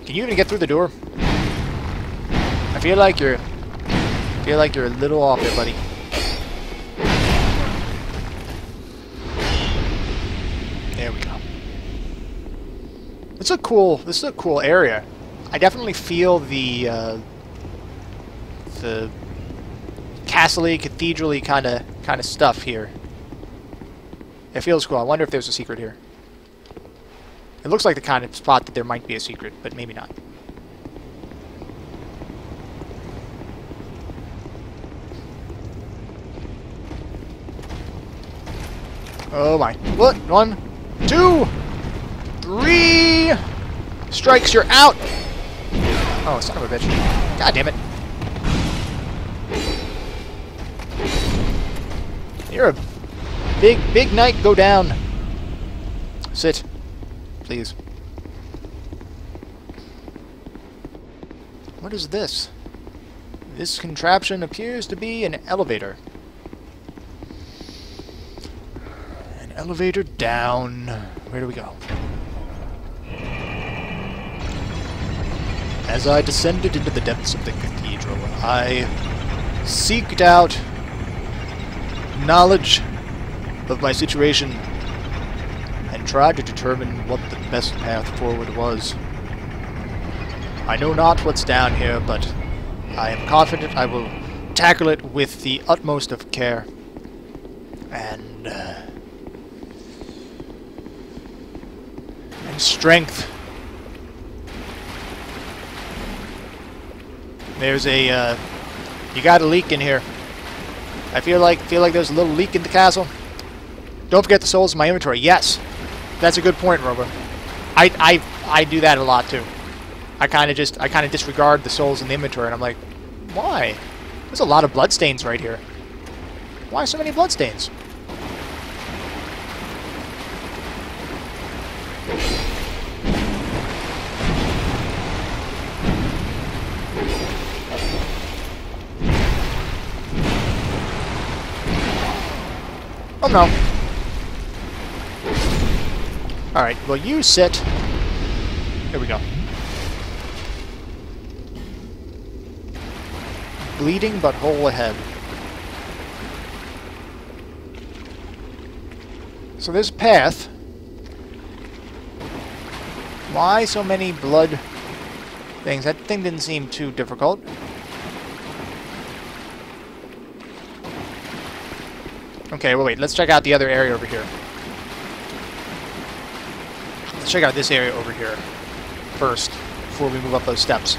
Can you even get through the door? I feel like you're a little off there, buddy. There we go. This is a cool area. I definitely feel the castle-y, cathedral-y kind of stuff here. It feels cool. I wonder if there's a secret here. It looks like the kind of spot that there might be a secret, but maybe not. Oh my. What? 1, 2, 3 strikes, you're out! Oh, son of a bitch. God damn it. You're a big knight, go down. Sit. Please. What is this? This contraption appears to be an elevator. An elevator down. Where do we go? As I descended into the depths of the cathedral, I seeked out knowledge of my situation and tried to determine what the best path forward was. I know not what's down here, but I am confident I will tackle it with the utmost of care and strength. There's a you got a leak in here. I feel like there's a little leak in the castle. Don't forget the souls in my inventory. Yes, that's a good point, Robo. I do that a lot too. I kind of disregard the souls in the inventory, and I'm like, why? There's a lot of bloodstains right here. Why so many bloodstains? Oh no. Alright, well you sit. Here we go. Bleeding but whole ahead. So there's a path. Why so many blood things? That thing didn't seem too difficult. Okay, well, wait, let's check out the other area over here. Let's check out this area over here first, before we move up those steps.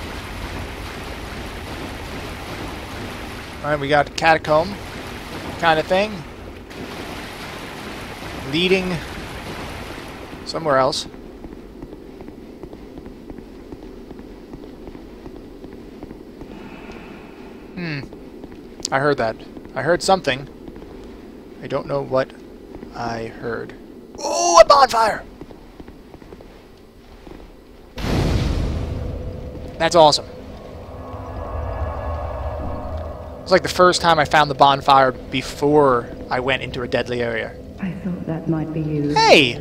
Alright, we got a catacomb kind of thing. Leading somewhere else. I heard that. I heard something. I don't know what I heard. Ooh, a bonfire! That's awesome. It's like the first time I found the bonfire before I went into a deadly area. I thought that might be you. Hey!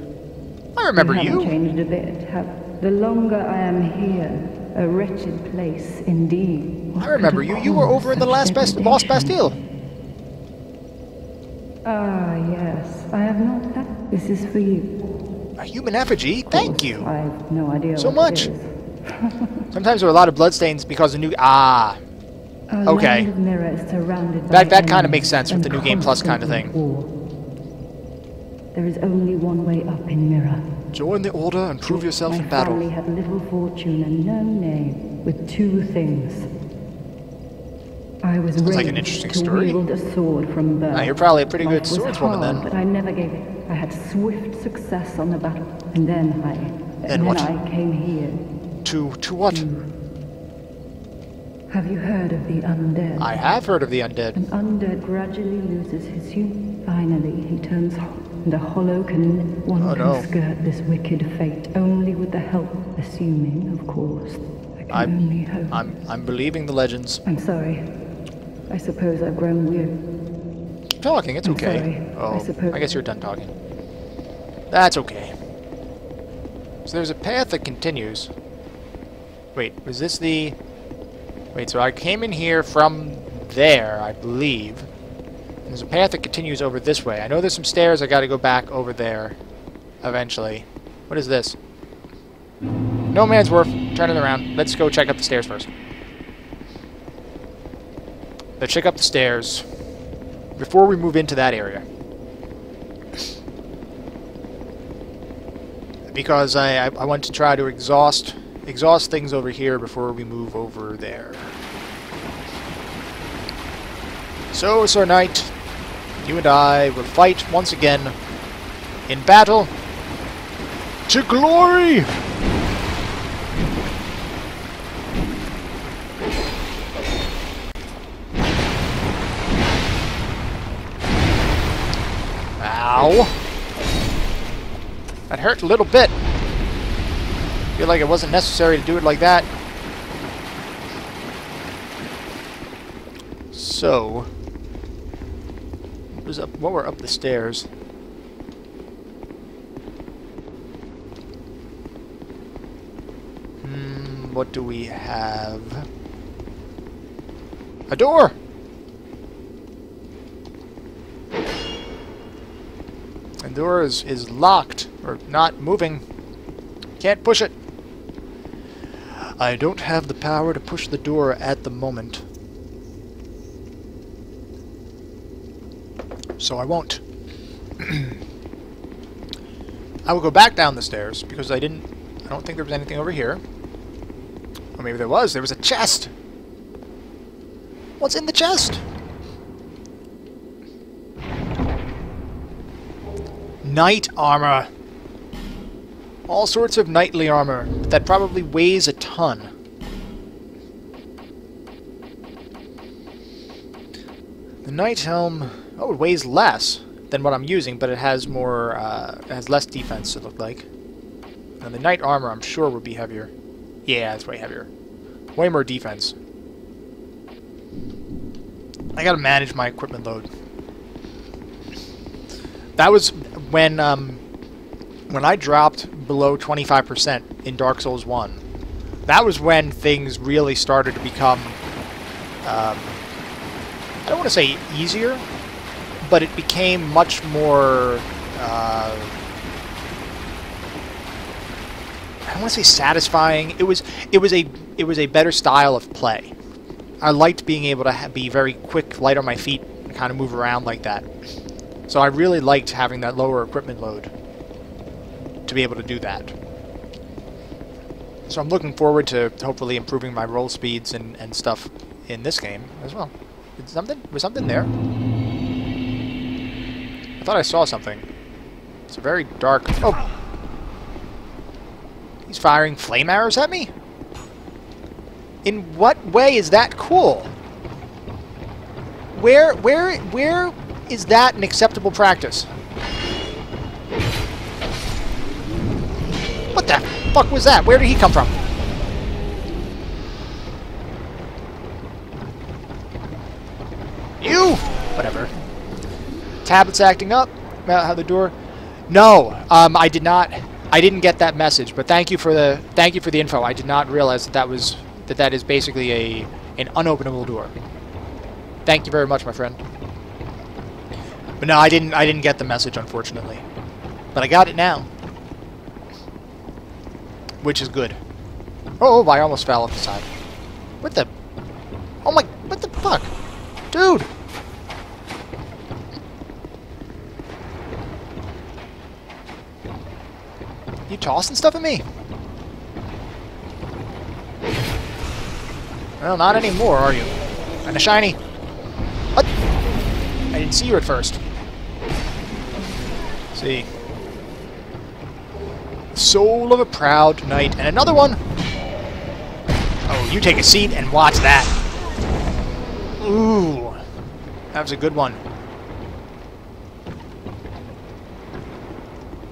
I remember you. You haven't changed a bit. The longer I am here, a wretched place indeed. I remember you. You were over in the Lost Bastille. Ah, yes. I have not that. This is for you. A human effigy? Thank you. I have no idea so what much. It is. Sometimes there are a lot of bloodstains because of new... Ah. Our Okay. land of Mirror is surrounded by That kind of enemies makes sense with the and New Game Plus kind of constant thing. war. There is only one way up in Mirror. Join the Order and prove yourself in My battle. family had little fortune and no name, with 2 things. I was Sounds raised like an interesting to story. wield a sword from birth. Ah, you're probably a pretty Life good was swordswoman hard, then. But I never gave it. I had swift success on the battle, and then what? I came here. To what? Have you heard of the undead? I have heard of the undead. An undead gradually loses his human. Finally, he turns hollow, and a hollow one Oh, can no. skirt this wicked fate only with the help, assuming, of course. I can only hope. I'm believing the legends. I'm sorry. I suppose I've grown weird. Keep talking, it's I'm okay. sorry. Oh, I suppose- I guess you're done talking. That's okay. So there's a path that continues. Wait, was this the... Wait, so I came in here from there, I believe. And there's a path that continues over this way. I know there's some stairs. I gotta go back over there eventually. What is this? No man's worth. Turn it around. Let's go check out the stairs first. Let's check up the stairs before we move into that area. Because I want to try to exhaust things over here before we move over there. So, Sir Knight, you and I will fight once again in battle to glory! Ow! That hurt a little bit. I feel like it wasn't necessary to do it like that. So, what was up? What were up the stairs? What do we have? A door! The door is locked, or not moving. Can't push it. I don't have the power to push the door at the moment. So I won't. I will go back down the stairs, because I don't think there was anything over here. Or maybe there was. There was a chest! What's in the chest? Knight armor. All sorts of knightly armor that probably weighs a ton. The knight helm, oh, it weighs less than what I'm using, but it has more, it has less defense, it looked like. And the knight armor, I'm sure, would be heavier. Yeah, it's way heavier. Way more defense. I gotta manage my equipment load. That was when I dropped below 25% in Dark Souls 1. That was when things really started to become, I don't want to say easier, but it became much more, I don't want to say satisfying. It was a better style of play. I liked being able to be very quick, light on my feet, and kind of move around like that. So I really liked having that lower equipment load to be able to do that. So I'm looking forward to hopefully improving my roll speeds and stuff in this game as well. Was something there? I thought I saw something. It's a very dark... Oh! He's firing flame arrows at me? In what way is that cool? Where is that an acceptable practice? What the fuck was that? Where did he come from? You! Whatever. Tablet's acting up. How the door... No, I did not... I didn't get that message, but thank you for the info. I did not realize that is basically an unopenable door. Thank you very much, my friend. But no, I didn't get the message, unfortunately. But I got it now. Which is good. Oh, I almost fell off the side. What the... Oh my... What the fuck? Dude! You tossing stuff at me? Well, not anymore, are you? And a shiny. What? I didn't see you at first. Let's see. Soul of a proud knight. And another one! Oh, you take a seat and watch that. Ooh. That was a good one.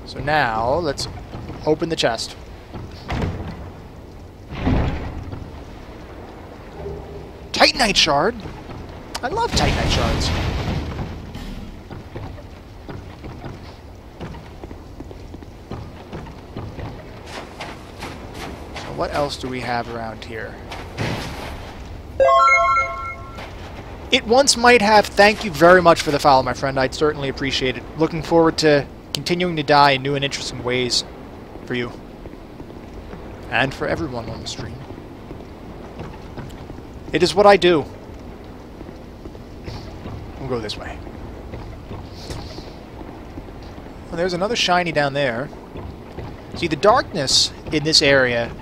So now, let's open the chest. Titanite shard? I love Titanite shards. So what else do we have around here? It once might have. Thank you very much for the follow, my friend. I'd certainly appreciate it. Looking forward to continuing to die in new and interesting ways for you. And for everyone on the stream. It is what I do. We'll go this way. Well, there's another shiny down there. See, the darkness in this area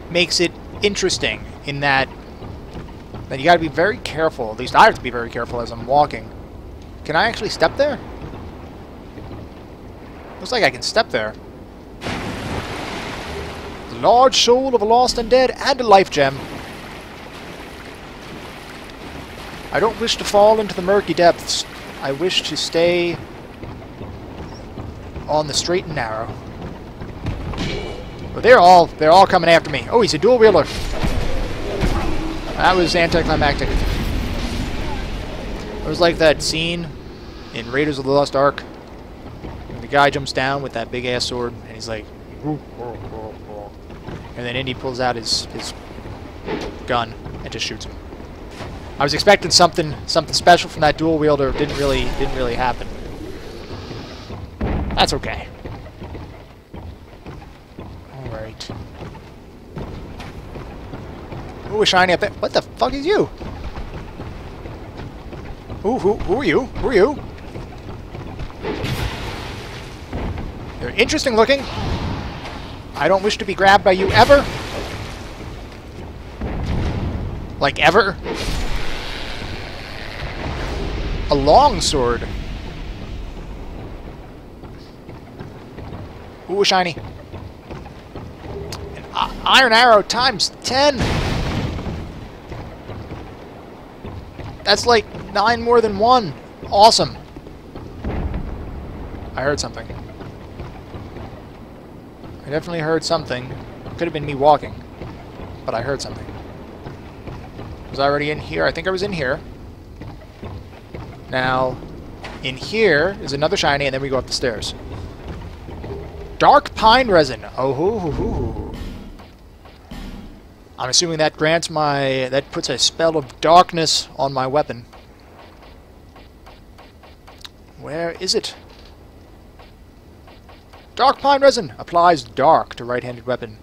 makes it interesting in that you gotta be very careful. At least I have to be very careful as I'm walking. Can I actually step there? Looks like I can step there. The large soul of a lost undead and a life gem. I don't wish to fall into the murky depths. I wish to stay on the straight and narrow. Well, they're all coming after me. Oh, he's a dual wheeler. That was anticlimactic. It was like that scene in Raiders of the Lost Ark when the guy jumps down with that big ass sword and he's like, and then Indy pulls out his gun and just shoots him. I was expecting something special from that dual wielder. Didn't really happen. That's okay. All right. Ooh, a shiny up there. What the fuck is you? Ooh, who are you? Who are you? You're interesting looking. I don't wish to be grabbed by you ever. Like ever. A long sword. Ooh, a shiny. An iron arrow times 10. That's like 9 more than 1. Awesome. I heard something. I definitely heard something. Could have been me walking. But I heard something. Was I already in here? I think I was in here. Now, in here is another shiny, and then we go up the stairs. Dark pine resin. Oh, hoo, hoo, hoo. I'm assuming that grants that puts a spell of darkness on my weapon. Where is it? Dark pine resin applies dark to right-handed weapon.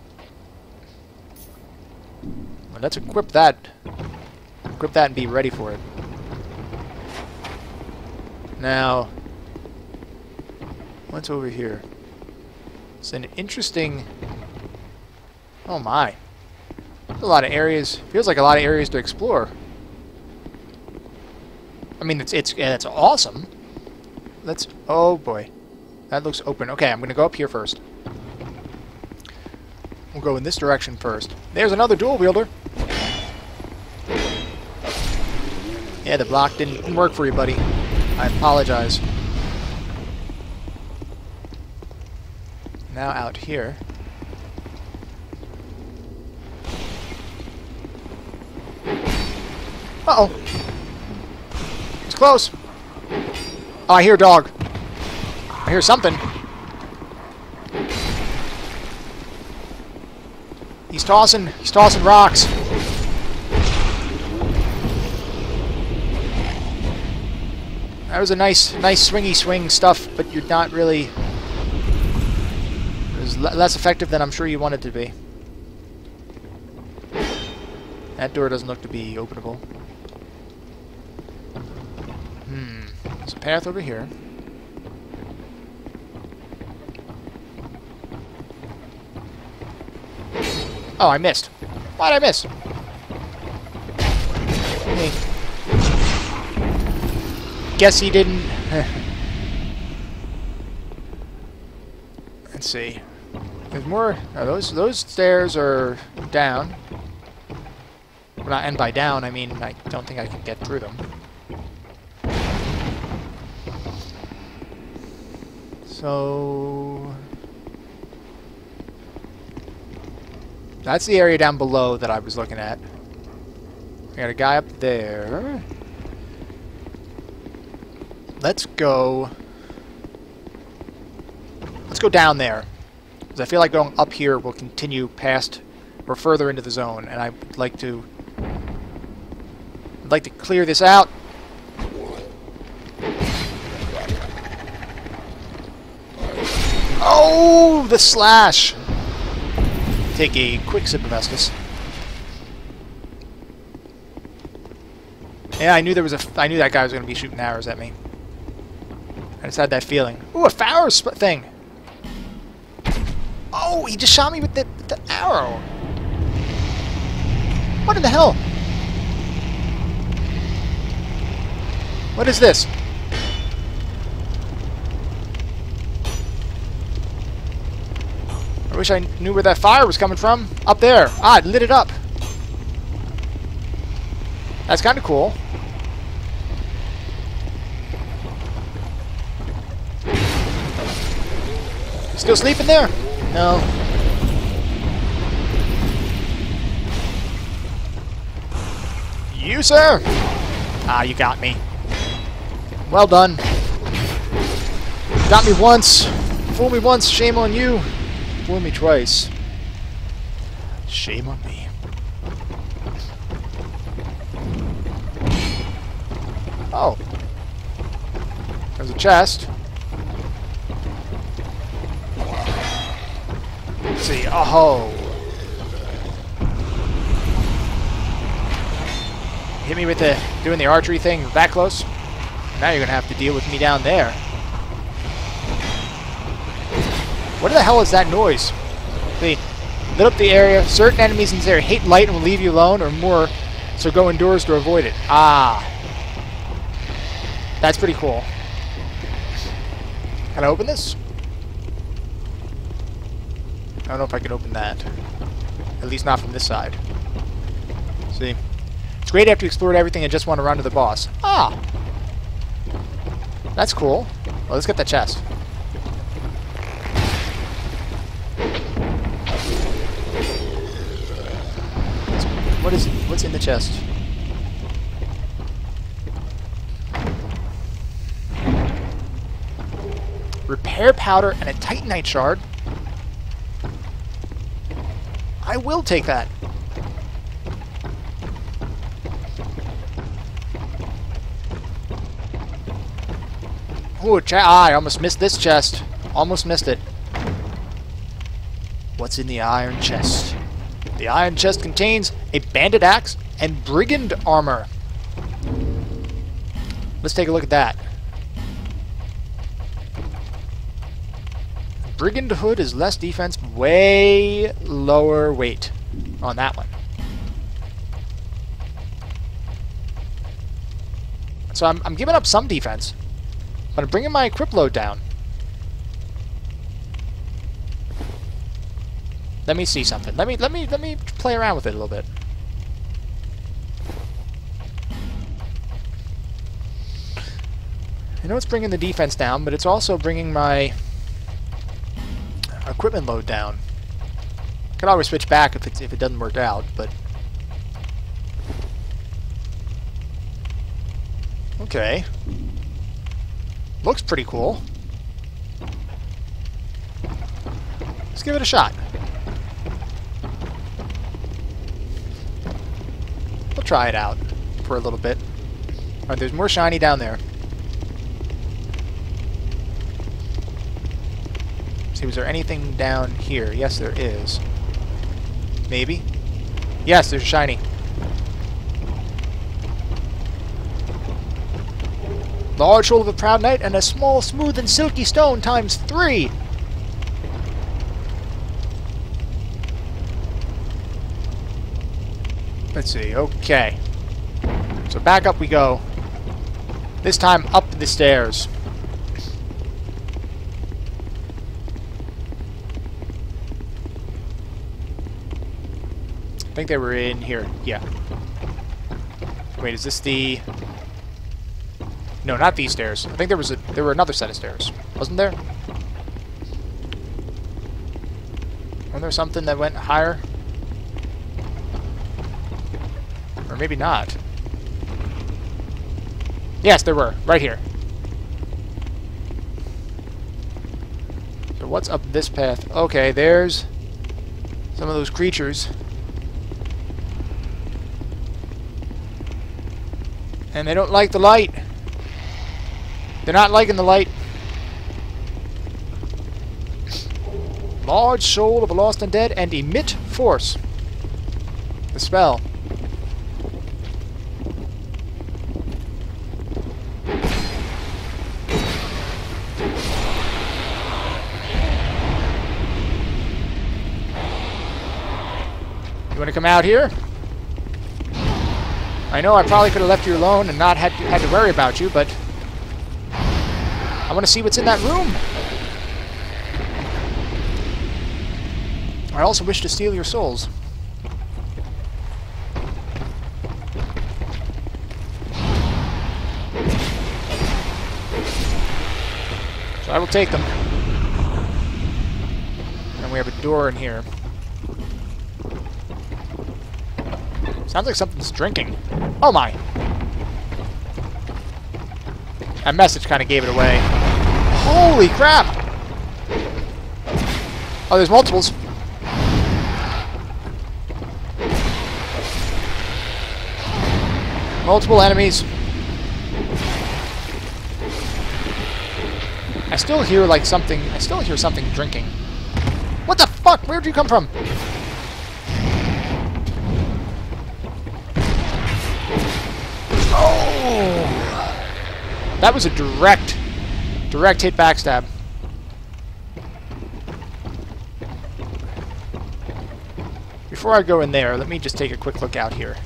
Well, let's equip that. Equip that and be ready for it. Now, what's over here? It's an interesting... Oh my. There's a lot of areas. Feels like a lot of areas to explore. I mean, it's awesome. Let's... Oh boy. That looks open. Okay, I'm going to go up here first. We'll go in this direction first. There's another dual wielder. Yeah, the block didn't work for you, buddy. I apologize. Now out here. Uh-oh. It's close. Oh, I hear a dog. I hear something. He's tossing rocks. That was a nice swingy swing stuff, but you're not really... It was less effective than I'm sure you wanted to be. That door doesn't look to be openable. There's a path over here. Oh, I missed. Why'd I miss? Hey. Guess he didn't... Let's see. There's more... Oh, those stairs are down. And by down, I mean I don't think I can get through them. So... That's the area down below that I was looking at. I got a guy up there. Let's go... Let's go down there. Because I feel like going up here will continue past or further into the zone, and I'd like to clear this out. Oh, the slash! Take a quick sip of Estus. Yeah, I knew I knew that guy was going to be shooting arrows at me. I just had that feeling. Ooh, a Farrow thing! Oh, he just shot me with the arrow! What in the hell? What is this? I wish I knew where that fire was coming from. Up there. Ah, it lit it up. That's kind of cool. You still sleeping there? No. You, sir? Ah, you got me. Well done. Got me once. Fool me once, shame on you. Fool me twice. Shame on me. Oh. There's a chest. Let's see. Oh. Hit me with doing the archery thing that close. Now you're gonna have to deal with me down there. What the hell is that noise? See, lit up the area. Certain enemies in this area hate light and will leave you alone or more, so go indoors to avoid it. Ah. That's pretty cool. Can I open this? I don't know if I can open that. At least not from this side. See? It's great after you explored everything and just want to run to the boss. Ah! That's cool. Well, let's get that chest. What's in the chest? Repair powder and a Titanite shard. I will take that. Ooh, I almost missed this chest. Almost missed it. What's in the iron chest? The iron chest contains a bandit axe and brigand armor. Let's take a look at that. Brigand hood is less defense, way lower weight on that one. So I'm giving up some defense, but I'm bringing my equip load down. Let me see something. Let me play around with it a little bit. I know it's bringing the defense down, but it's also bringing my equipment load down. Could always switch back if it doesn't work out, but okay. Looks pretty cool. Let's give it a shot. We'll try it out for a little bit. Alright, there's more shiny down there. See, was there anything down here? Yes, there is. Maybe? Yes, there's a shiny. Large hole of a proud knight and a small, smooth, and silky stone times 3. Let's see, okay. So back up we go. This time up the stairs. I think they were in here. Yeah. Wait, is this the... No, not these stairs. I think there were another set of stairs. Wasn't there? Wasn't there something that went higher? Or maybe not. Yes, there were. Right here. So what's up this path? Okay, there's some of those creatures. And they don't like the light. They're not liking the light. Large soul of a lost and dead and emit force. The spell. You want to come out here? I know I probably could have left you alone and not had to worry about you, but I want to see what's in that room. I also wish to steal your souls. So I will take them. And we have a door in here. Sounds like something's drinking. Oh my! That message kind of gave it away. Holy crap! Oh, there's multiples. Multiple enemies. I still hear like something. I still hear something drinking. What the fuck? Where'd you come from? Oh! That was a direct hit backstab. Before I go in there, let me just take a quick look out here.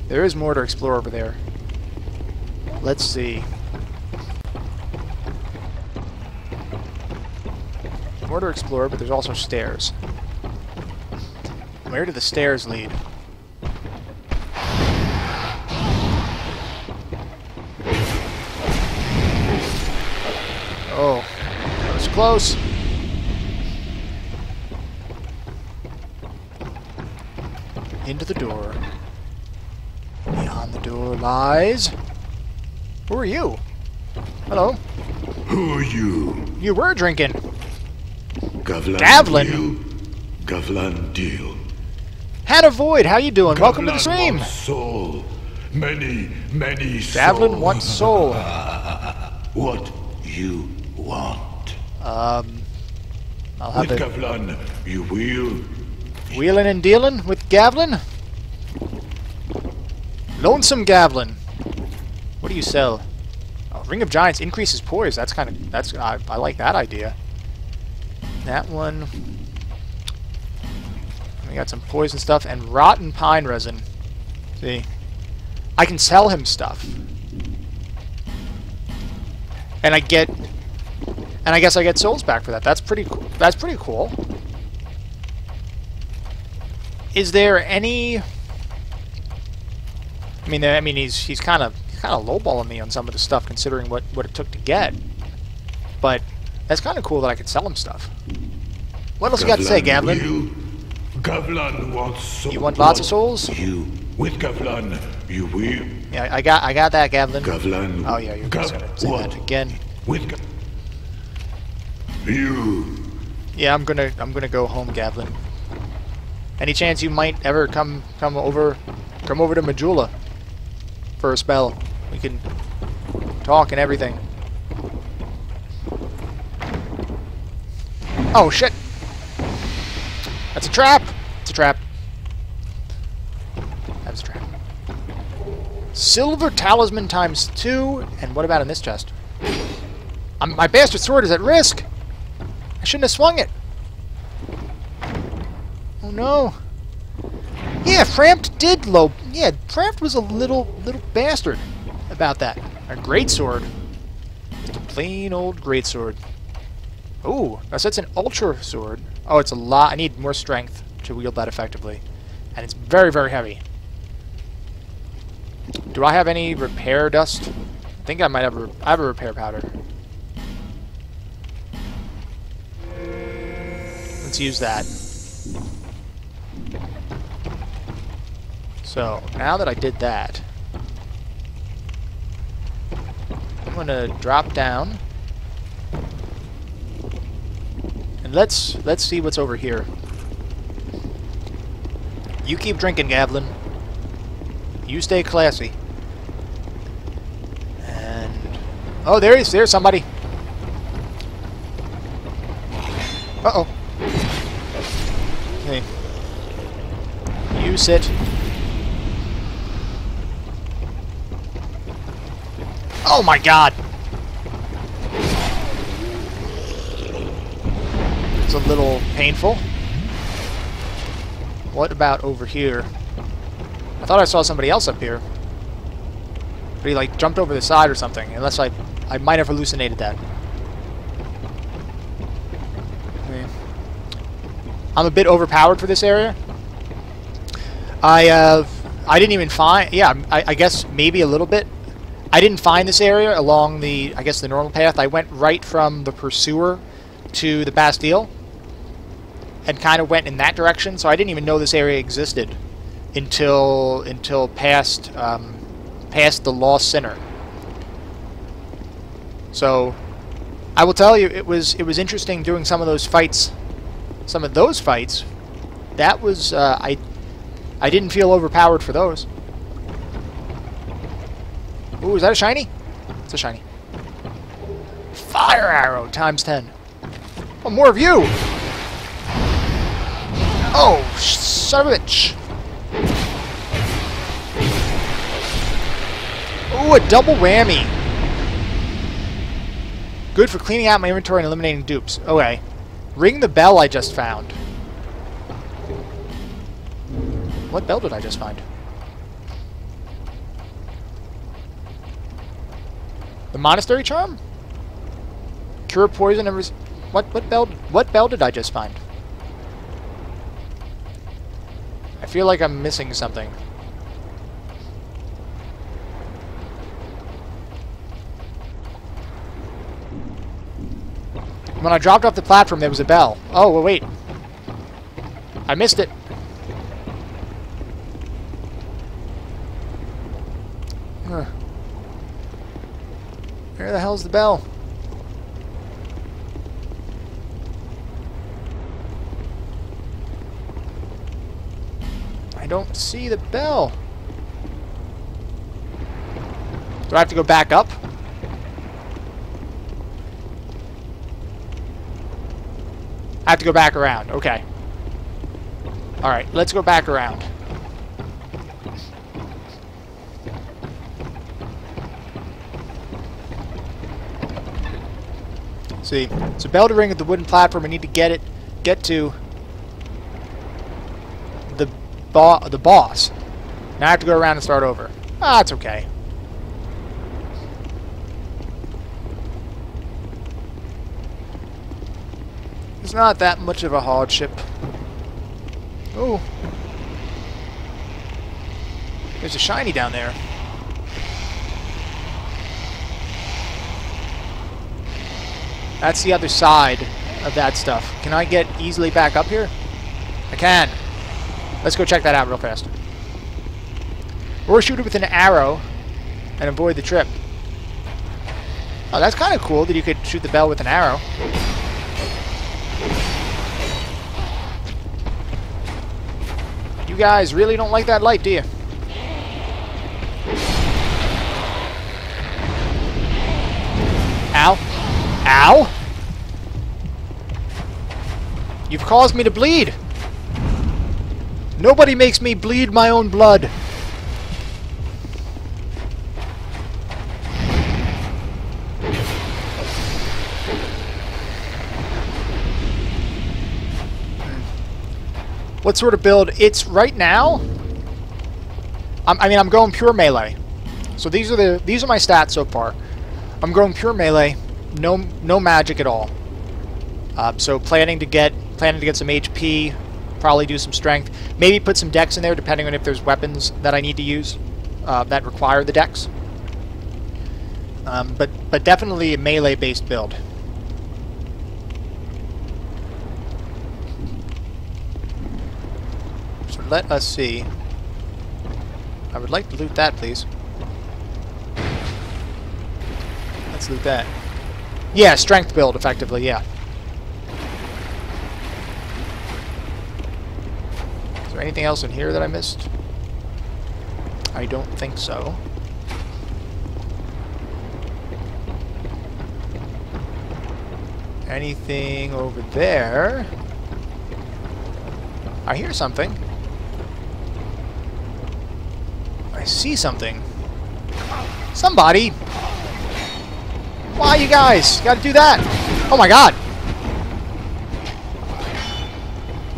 There is more to explore over there. Let's see. More to explore, but there's also stairs. Where do the stairs lead? Oh, that was close. Into the door. Beyond the door lies... Who are you? Hello? Who are you? You were drinking. Gavlan. Gavlan Deal. Hannah Void, how you doing? Welcome to the stream. Soul. Many Gavlan wants soul. What you want? I'll have With it. Gavlan, you will. Wheeling and dealing with Gavlan? Lonesome Gavlan. What do you sell? Oh, Ring of Giants increases poise. That's kind of... I like that idea. That one... We got some poison stuff and rotten pine resin. See? I can sell him stuff. And I get... And I guess I get souls back for that. That's pretty cool. That's pretty cool. Is there any... I mean, he's kind of lowballing me on some of the stuff, considering what it took to get. But that's kind of cool that I could sell him stuff. What else you got to say, Gavlan? Gavlan wants souls. You want lots of souls? You with Gavlan, you will. Yeah, I got that, Gavlan. Gavlan. Oh yeah, you're gonna say that again. With you. Yeah, I'm gonna go home, Gavlan. Any chance you might ever come over to Majula for a spell? We can talk and everything. Oh shit! That's a trap! It's a trap. That was a trap. Silver talisman ×2. And what about in this chest? My bastard sword is at risk! I shouldn't have swung it! Oh no! Yeah, Frampt did low... Yeah, Frampt was a little bastard about that. A greatsword. Just a plain old greatsword. Ooh, so it's an ultra sword. Oh, it's a lot. I need more strength to wield that effectively. And it's very, very heavy. Do I have any repair dust? I think I might have I have a repair powder. Let's use that. So, now that I did that, I'm going to drop down And let's see what's over here. You keep drinking, Gavlin. You stay classy. And oh, there's somebody. Uh-oh. Okay. You sit. Oh my god! It's a little painful. What about over here? I thought I saw somebody else up here. But he like jumped over the side or something, unless I might have hallucinated that. Okay. I'm a bit overpowered for this area. I didn't even find, yeah, I guess maybe a little bit. I didn't find this area along the, I guess, the normal path. I went right from the Pursuer to the Bastille and kind of went in that direction, so I didn't even know this area existed until past the Lost Sinner. So I will tell you, it was interesting doing some of those fights. Some of those fights, that was I didn't feel overpowered for those. Ooh, is that a shiny? It's a shiny. Fire arrow times 10. Oh, more of you! Oh, son of a bitch! Ooh, a double whammy. Good for cleaning out my inventory and eliminating dupes. Okay. Ring the bell I just found. What bell did I just find? The monastery charm? Cure poison and what bell did I just find? I feel like I'm missing something. When I dropped off the platform, there was a bell. Oh, well, wait. I missed it. Huh. Where the hell's the bell? I don't see the bell. Do I have to go back up? I have to go back around. Okay. Alright, let's go back around. See, it's a bell to ring at the wooden platform. I need to get to the boss. Now I have to go around and start over. Ah, it's okay. It's not that much of a hardship. Oh. There's a shiny down there. That's the other side of that stuff. Can I get easily back up here? I can. Let's go check that out real fast. Or shoot it with an arrow and avoid the trip. Oh, that's kind of cool that you could shoot the bell with an arrow. You guys really don't like that light, do you? Ow. Ow! You've caused me to bleed! Nobody makes me bleed my own blood. What sort of build? It's right now. I'm going pure melee. So these are my stats so far. I'm going pure melee, no magic at all. So planning to get some HP, probably do some strength, maybe put some dex in there depending on if there's weapons that I need to use that require the dex. But definitely a melee based build. So let us see. I would like to loot that, please. Let's loot that. Yeah, strength build, effectively, yeah. there anything else in here that I missed? I don't think so. Anything over there? I hear something. I see something. Somebody! Why, you guys? You gotta do that! Oh my god!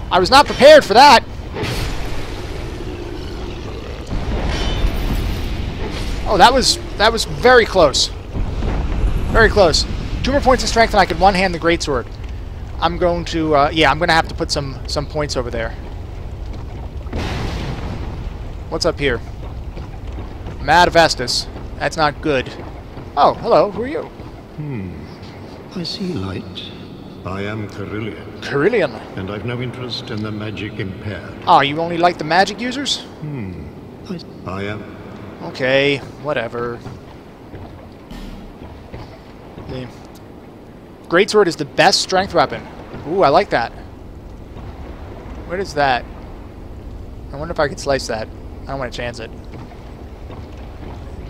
I was not prepared for that! Oh, that was very close. Very close. 2 more points of strength and I could one-hand the greatsword. I'm going to, yeah, I'm going to have to put some points over there. What's up here? Mad Vestus. That's not good. Oh, hello. Who are you? I see light. I am Carillion, Carillion. and I've no interest in the magic impaired. Oh, you only like the magic users? I am. Okay, whatever. The greatsword is the best strength weapon. Ooh, I like that. What is that? I wonder if I could slice that. I don't want to chance it.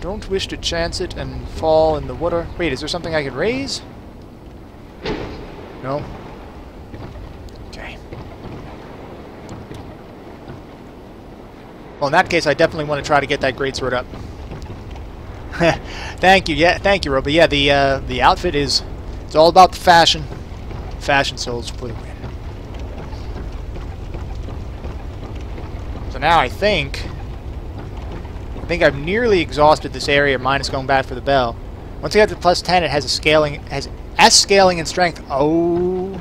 Don't wish to chance it and fall in the water. Wait, is there something I can raise? No? Okay. Well, in that case, I definitely want to try to get that greatsword up. Thank you, yeah, thank you, Rob. But yeah, the outfit is, it's all about the fashion. Fashion souls for the win. So now I think I've nearly exhausted this area, minus going back for the bell. Once you get to +10, it has a scaling, has S scaling and strength. Oh,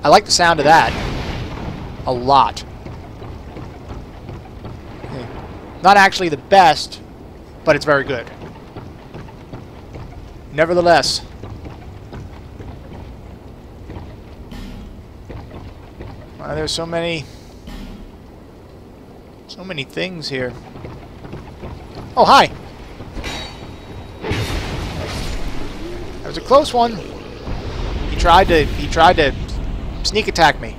I like the sound of that a lot. Not actually the best, but it's very good. Nevertheless, there's so many things here. Oh, hi! That was a close one. He tried to sneak attack me.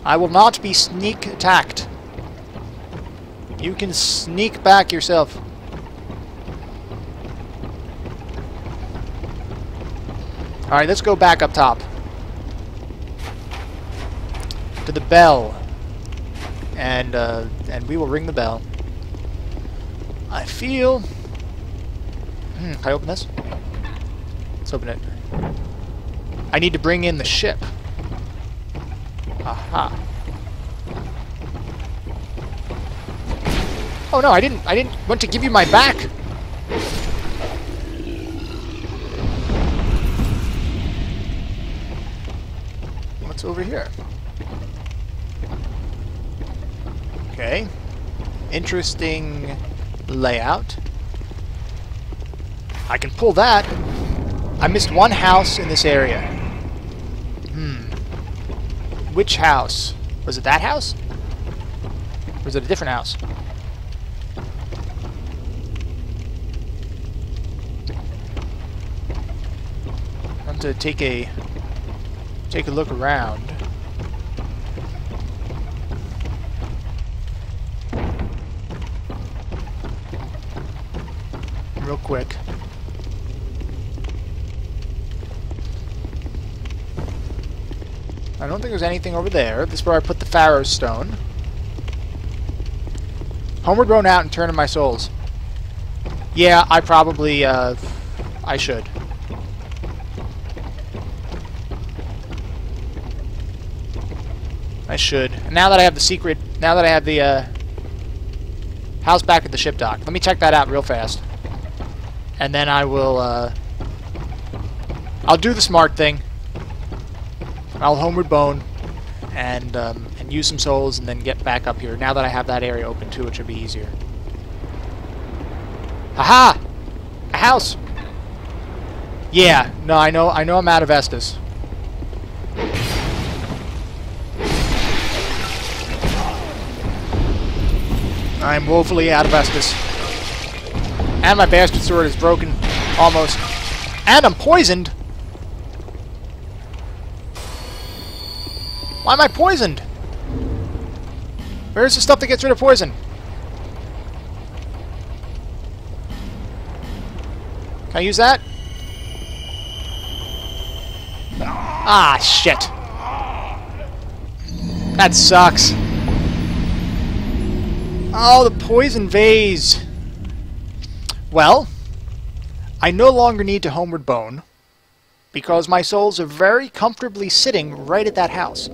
I will not be sneak attacked. You can sneak back yourself. Alright, let's go back up top. To the bell. And we will ring the bell. I feel... can I open this? Let's open it. I need to bring in the ship. Aha. Oh no, I didn't want to give you my back. What's over here? Okay. Interesting layout. I can pull that. I missed one house in this area. Which house? Was it that house? Or was it a different house? I want to take a look around. Real quick. I don't think there's anything over there. This is where I put the Pharaoh's Stone. Homeward Bound out and turn in my souls. Yeah, I probably, I should. I should. Now that I have the secret, now that I have the, house back at the ship dock. Let me check that out real fast. And then I will, I'll do the smart thing. I'll homeward bone and use some souls and then get back up here. Now that I have that area open too, it should be easier. Aha! A house! Yeah, no, I know I'm out of Estus. I'm woefully out of Estus. And my bastard sword is broken. Almost. And I'm poisoned! Why am I poisoned? Where's the stuff that gets rid of poison? Can I use that? Ah, shit. That sucks. Oh, the poison vase. Well, I no longer need to homeward bone, because my souls are very comfortably sitting right at that house.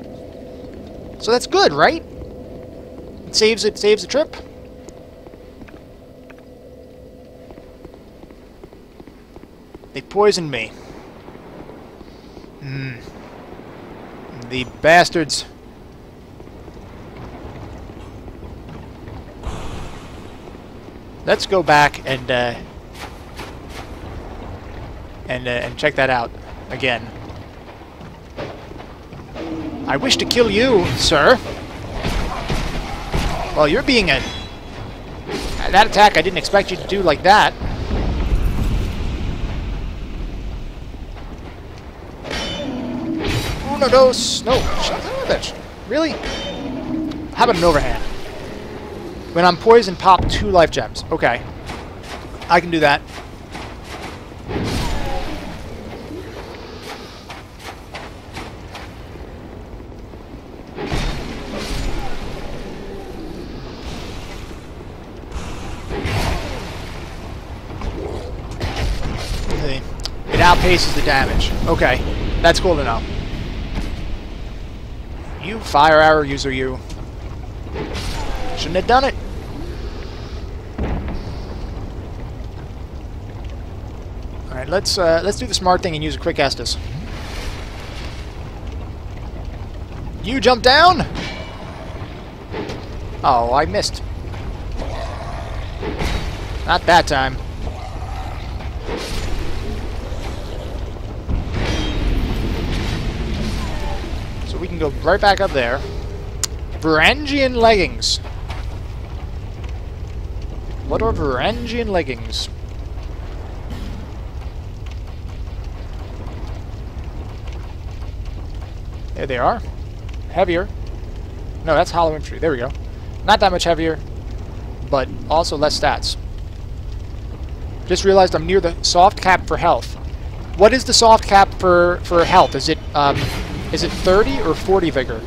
So that's good, right? It saves the trip. They poisoned me. The bastards. Let's go back and check that out again. I wish to kill you, sir. Well, you're being a... That attack I didn't expect you to do like that. Uno, dos... No, bitch. Really? How about an overhand? When I'm poisoned, pop 2 life gems. Okay. I can do that. It outpaces the damage. Okay. That's cool to know. You fire arrow user, you. Shouldn't have done it. Alright, let's do the smart thing and use a quick Estus. You jump down? Oh, I missed. Not that time. So we can go right back up there. Varangian leggings. What are Varangian leggings? There they are. Heavier. No, that's hollow infantry. There we go. Not that much heavier, but also less stats. Just realized I'm near the soft cap for health. What is the soft cap for health? Is it 30 or 40 vigor?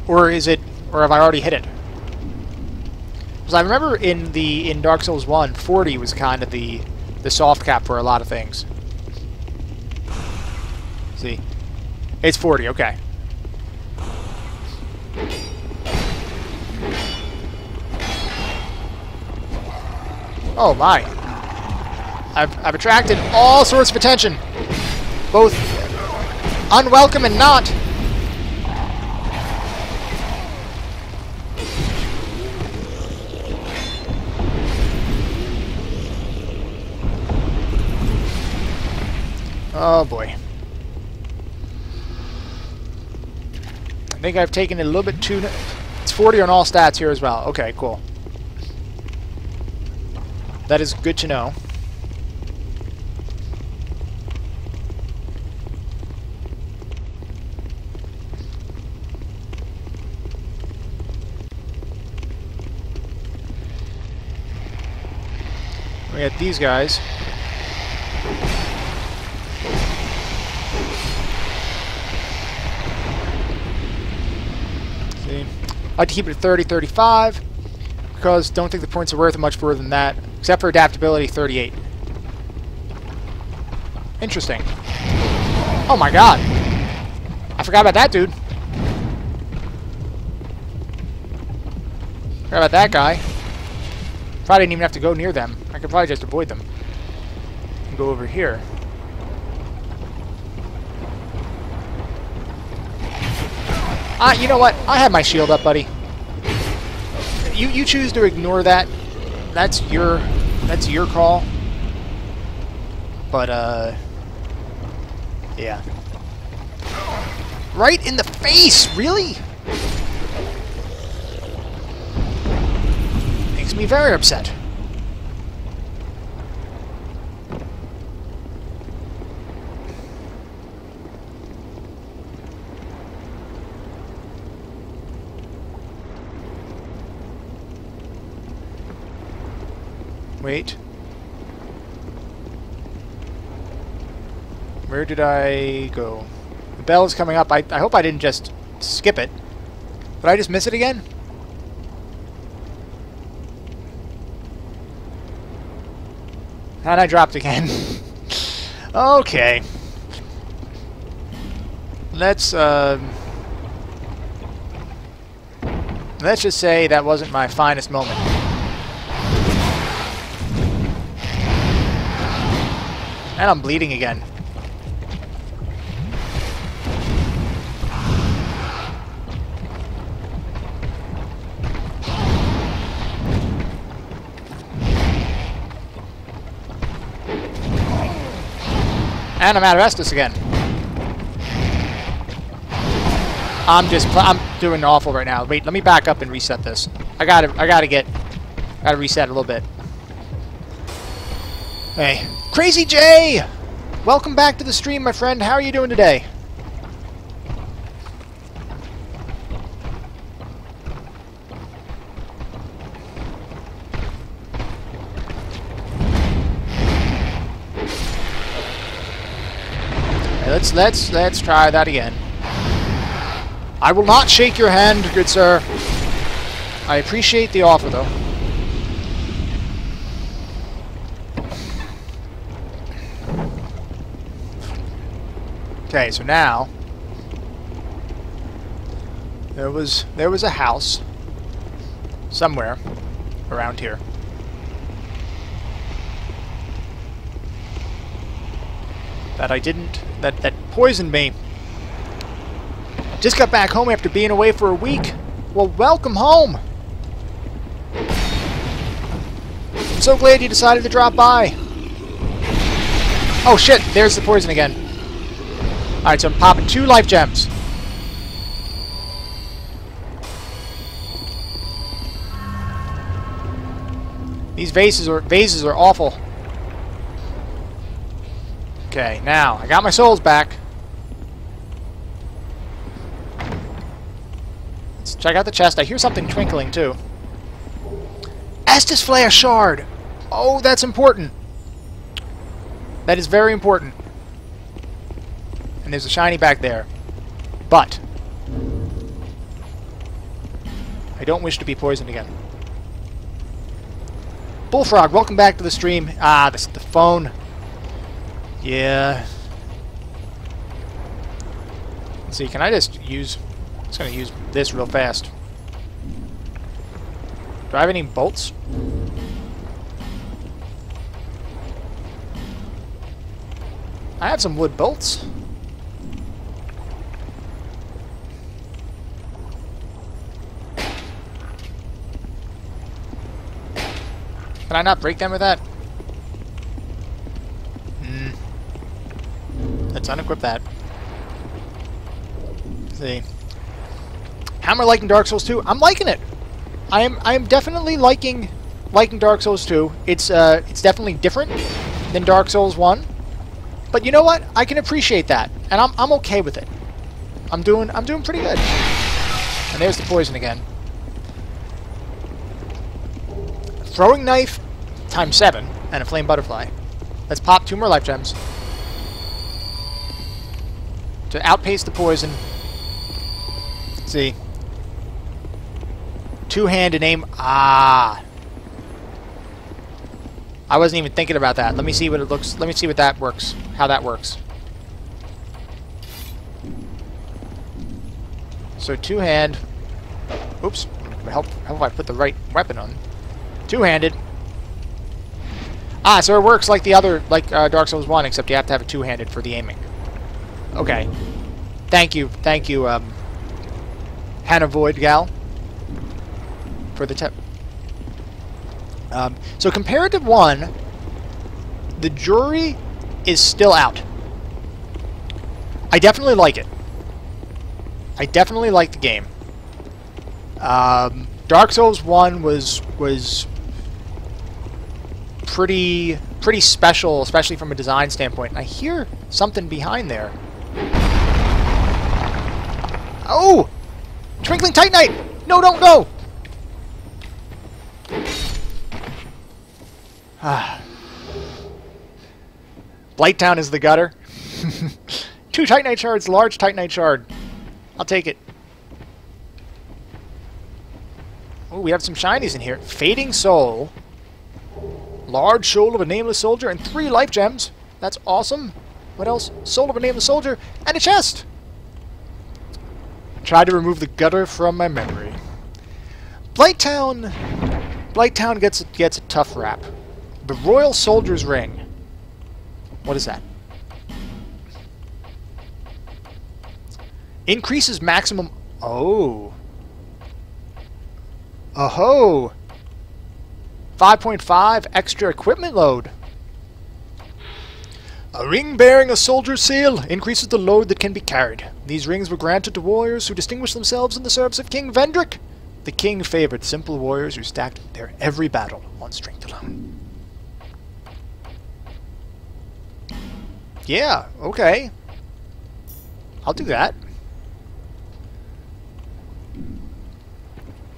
Or have I already hit it? Because I remember in Dark Souls 1, 40 was kind of the soft cap for a lot of things. See? It's 40, okay. Oh my. I've attracted all sorts of attention. Both unwelcome and not. Oh boy. I think I've taken it a little bit too... It's 40 on all stats here as well. Okay, cool. That is good to know. We got these guys. See? I like to keep it at 30, 35, because don't think the points are worth much more than that, except for adaptability, 38. Interesting. Oh my god. I forgot about that dude. Forgot about that guy. Probably didn't even have to go near them. I could probably just avoid them. And go over here. You know what? I have my shield up, buddy. You choose to ignore that. That's your call. But yeah. Right in the face, really? Makes me very upset. Wait. Where did I go? The bell is coming up. I hope I didn't just skip it. Did I just miss it again? And I dropped again. Okay. Let's just say that wasn't my finest moment. And I'm bleeding again. And I'm out of Estus again. I'm doing awful right now. Wait, let me back up and reset this. I gotta reset a little bit. Hey, Crazy Jay! Welcome back to the stream, my friend. How are you doing today? Let's try that again. I will not shake your hand, good sir. I appreciate the offer, though. Okay, so now there was a house somewhere around here. That poisoned me. Just got back home after being away for a week. Well, welcome home. I'm so glad you decided to drop by. Oh shit, there's the poison again. Alright, so I'm popping 2 life gems. These vases are awful. Okay, now I got my souls back. Let's check out the chest. I hear something twinkling too. Estus Flare Shard! Oh, that's important. That is very important. And there's a shiny back there. But I don't wish to be poisoned again. Bullfrog, welcome back to the stream. Ah, this is the phone. Yeah. Let's see, can I just use... I'm just going to use this real fast. Do I have any bolts? I have some wood bolts. Can I not break them with that? Let's unequip that. Let's see. How am I liking Dark Souls 2? I'm liking it. I am definitely liking Dark Souls 2. It's definitely different than Dark Souls 1. But you know what? I can appreciate that. And I'm okay with it. I'm doing pretty good. And there's the poison again. Throwing knife times 7 and a flame butterfly. Let's pop 2 more life gems. To outpace the poison. Let's see. 2-hand and aim. Ah. I wasn't even thinking about that. Let me see what it looks. Let me see what that works. How that works. So 2-hand. Oops. Help if I put the right weapon on. 2-handed. Ah, so it works like the other, like Dark Souls 1, except you have to have it 2-handed for the aiming. Okay. Thank you, Hannah Void Gal, for the tip. So compared to 1, the jury is still out. I definitely like it. I definitely like the game. Dark Souls 1 was pretty special, especially from a design standpoint. And I hear something behind there. Oh! Twinkling Titanite! No, don't go! Blighttown is the gutter. 2 Titanite shards, large Titanite shard. I'll take it. Oh, we have some shinies in here. Fading Soul. Large Soul of a Nameless Soldier and 3 life gems. That's awesome. What else? Soul of a Nameless Soldier and a chest. Tried to remove the gutter from my memory. Blighttown gets a tough rap. The Royal Soldier's Ring. What is that? Increases maximum... Oh. Oh-ho! 5.5 extra equipment load. A ring bearing a soldier's seal increases the load that can be carried. These rings were granted to warriors who distinguished themselves in the service of King Vendrick. The king favored simple warriors who stacked their every battle on strength alone. Yeah, okay. I'll do that.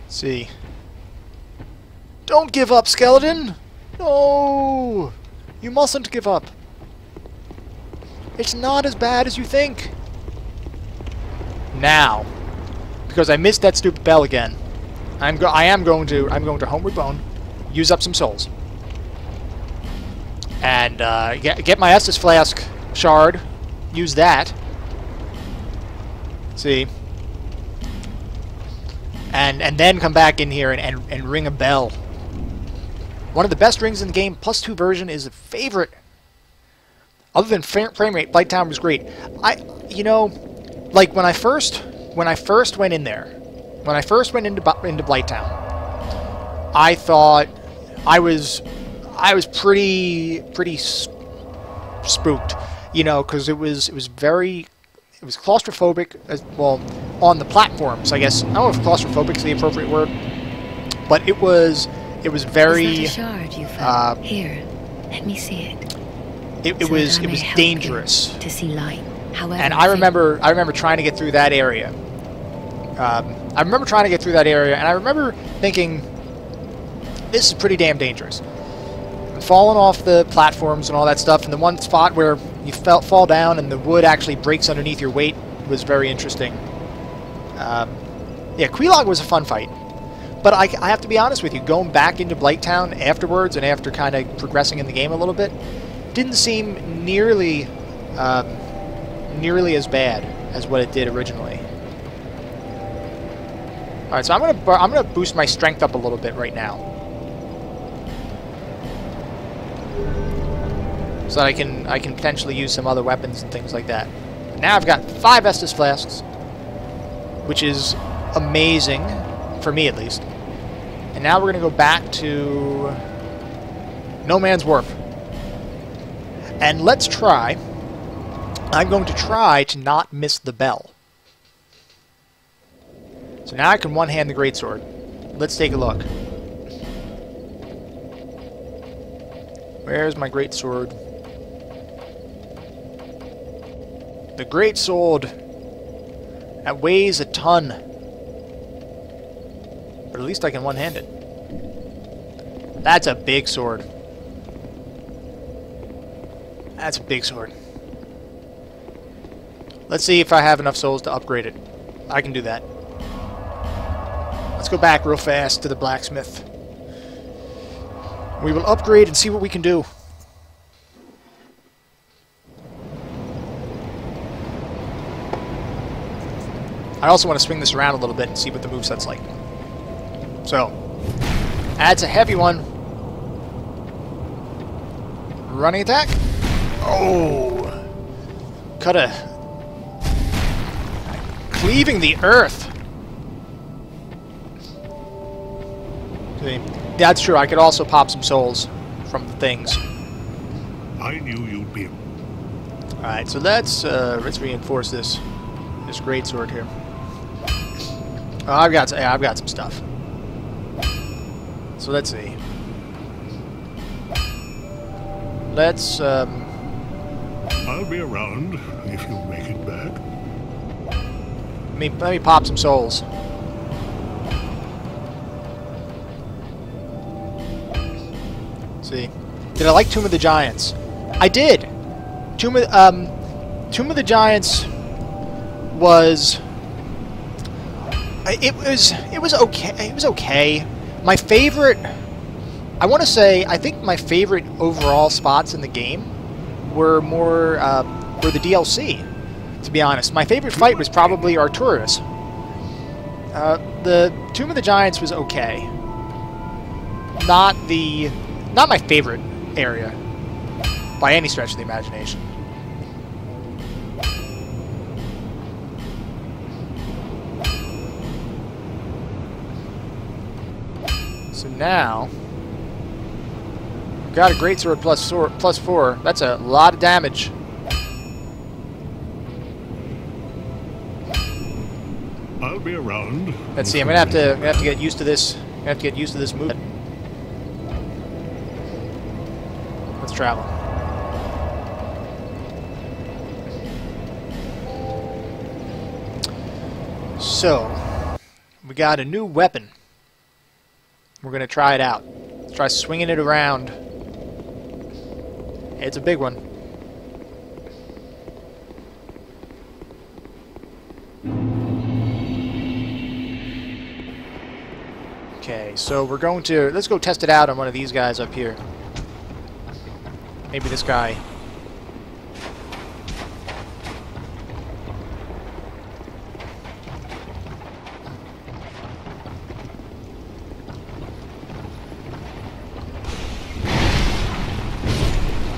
Let's see. Don't give up, skeleton! No! You mustn't give up. It's not as bad as you think. Now, because I missed that stupid bell again, I'm going to Homeward Bone, use up some souls, and get my Estus Flask shard, use that. See, and then come back in here and ring a bell. One of the best rings in the game. +2 version is a favorite. Other than frame rate, Blighttown was great. You know, like when I first went in there, when I first went into Blighttown, I thought I was pretty spooked, you know, because it was claustrophobic as well on the platforms. I guess I don't know if claustrophobic is the appropriate word, but it was very. Is that a shard you found? Here, let me see it. It was dangerous to see light. However, and I remember trying to get through that area. I remember trying to get through that area, and I remember thinking, this is pretty damn dangerous. Falling off the platforms and all that stuff, and the one spot where you fall down and the wood actually breaks underneath your weight was very interesting. Yeah, Quelaag was a fun fight. But I have to be honest with you, going back into Blighttown afterwards and after kind of progressing in the game a little bit, didn't seem nearly as bad as what it did originally. All right, so I'm gonna boost my strength up a little bit right now, so that I can potentially use some other weapons and things like that. Now I've got 5 Estus Flasks, which is amazing for me at least. And now we're gonna go back to No Man's Wharf. And let's try... I'm going to try to not miss the bell. So now I can one-hand the greatsword. Let's take a look. Where's my greatsword? The greatsword. That weighs a ton. But at least I can one-hand it. That's a big sword. That's a big sword. Let's see if I have enough souls to upgrade it. I can do that. Let's go back real fast to the blacksmith. We will upgrade and see what we can do. I also want to swing this around a little bit and see what the moveset's like. So, that's a heavy one. Running attack. Oh! Cleaving the earth. See, that's true. I could also pop some souls from the things. I knew you'd be. All right, so let's reinforce this greatsword here. Oh, I've got some stuff. So let's see. Let's I'll be around if you make it back. let me pop some souls. See, Did I like Tomb of the Giants? I did. Tomb of the Giants was... It was okay. It was okay. My favorite... I want to say, I think my favorite overall spots in the game were were the DLC, to be honest. My favorite fight was probably Arturus. The Tomb of the Giants was okay. Not my favorite area, by any stretch of the imagination. So now, we've got a greatsword plus 4. That's a lot of damage. I'll be around. Let's see. I'm gonna have to get used to this. I'm gonna have to get used to this move. Let's travel. So, we got a new weapon. We're gonna try it out. Let's try swinging it around. It's a big one. Okay, so we're going to... Let's go test it out on one of these guys up here. Maybe this guy.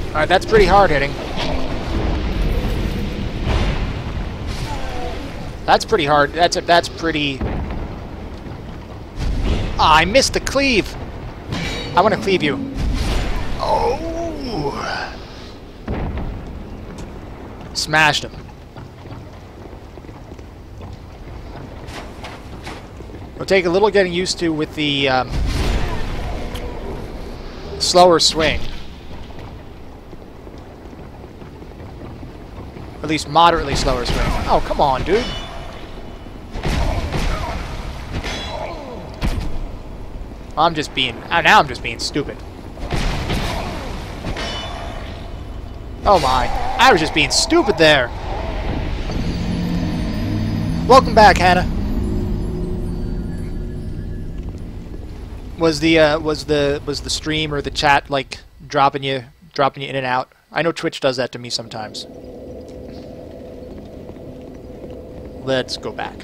Alright, that's pretty hard hitting. That's pretty hard. That's pretty... Ah, I missed the cleave! I want to cleave you. Oh! Smashed him. It'll take a little getting used to with the slower swing. At least moderately slower swing. Oh, come on, dude. I'm just being... Now I'm just being stupid. Oh my. I was just being stupid there. Welcome back, Hannah. Was the stream or the chat like dropping you in and out? I know Twitch does that to me sometimes. Let's go back.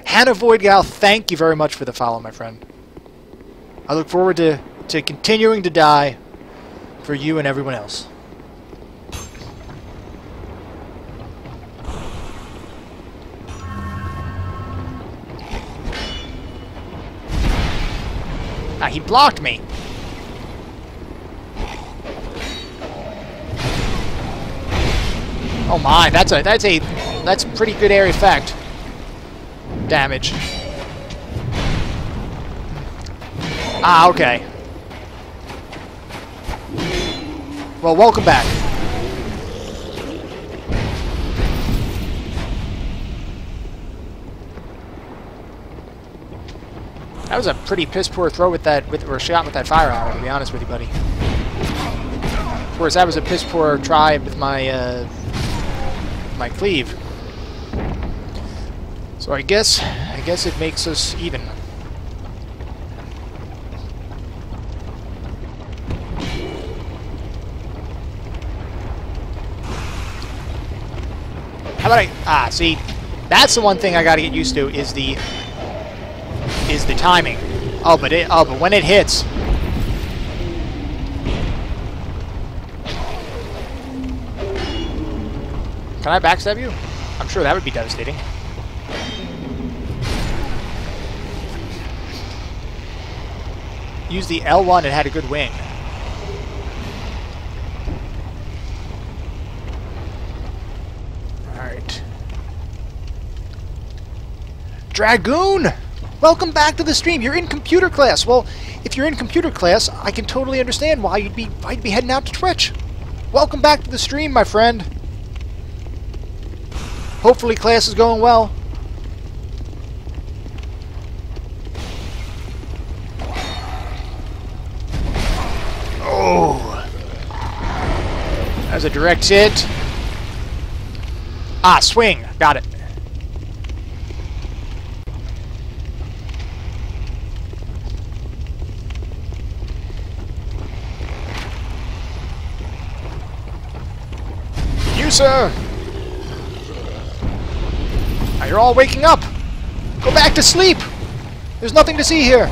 Hannah Voidgal, thank you very much for the follow, my friend. I look forward to continuing to die for you and everyone else. Ah, he blocked me. Oh my, that's a pretty good area effect. Damage. Ah, okay. Well, welcome back. That was a pretty piss-poor throw with that, or shot with that fire arrow, to be honest with you, buddy. Of course, that was a piss-poor try with my, my cleave. So I guess it makes us even. How about I... Ah, see, that's the one thing I got to get used to is the timing. Oh, but when it hits. Can I backstab you? I'm sure that would be devastating. Use the L1, it had a good wing. Alright. Dragoon! Welcome back to the stream. You're in computer class. Well, if you're in computer class, I can totally understand why you'd be heading out to Twitch. Welcome back to the stream, my friend. Hopefully class is going well. was a direct hit. Ah, swing. Got it. You, sir. Now you're all waking up. Go back to sleep. There's nothing to see here.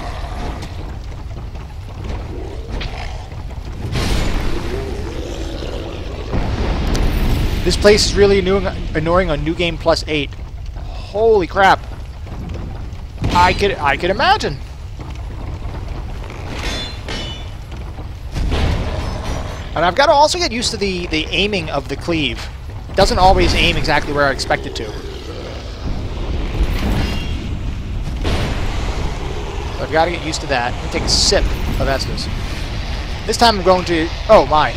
This place is really annoying on New Game Plus 8. Holy crap. I could imagine. And I've got to also get used to the aiming of the cleave. It doesn't always aim exactly where I expect it to. So I've got to get used to that. Let me take a sip of Estus. This time I'm going to... Oh, my.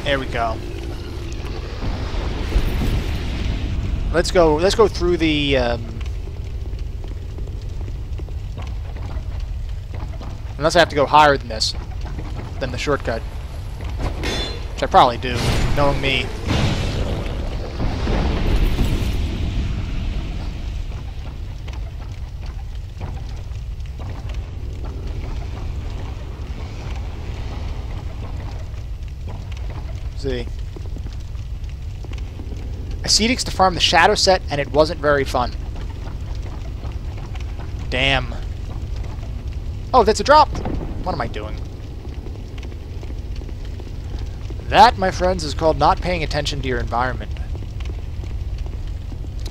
There we go. Let's go through the unless I have to go higher than this, than the shortcut. Which I probably do, knowing me. See. Ascetics to farm the shadow set, and it wasn't very fun. Damn. Oh, that's a drop! What am I doing? That, my friends, is called not paying attention to your environment.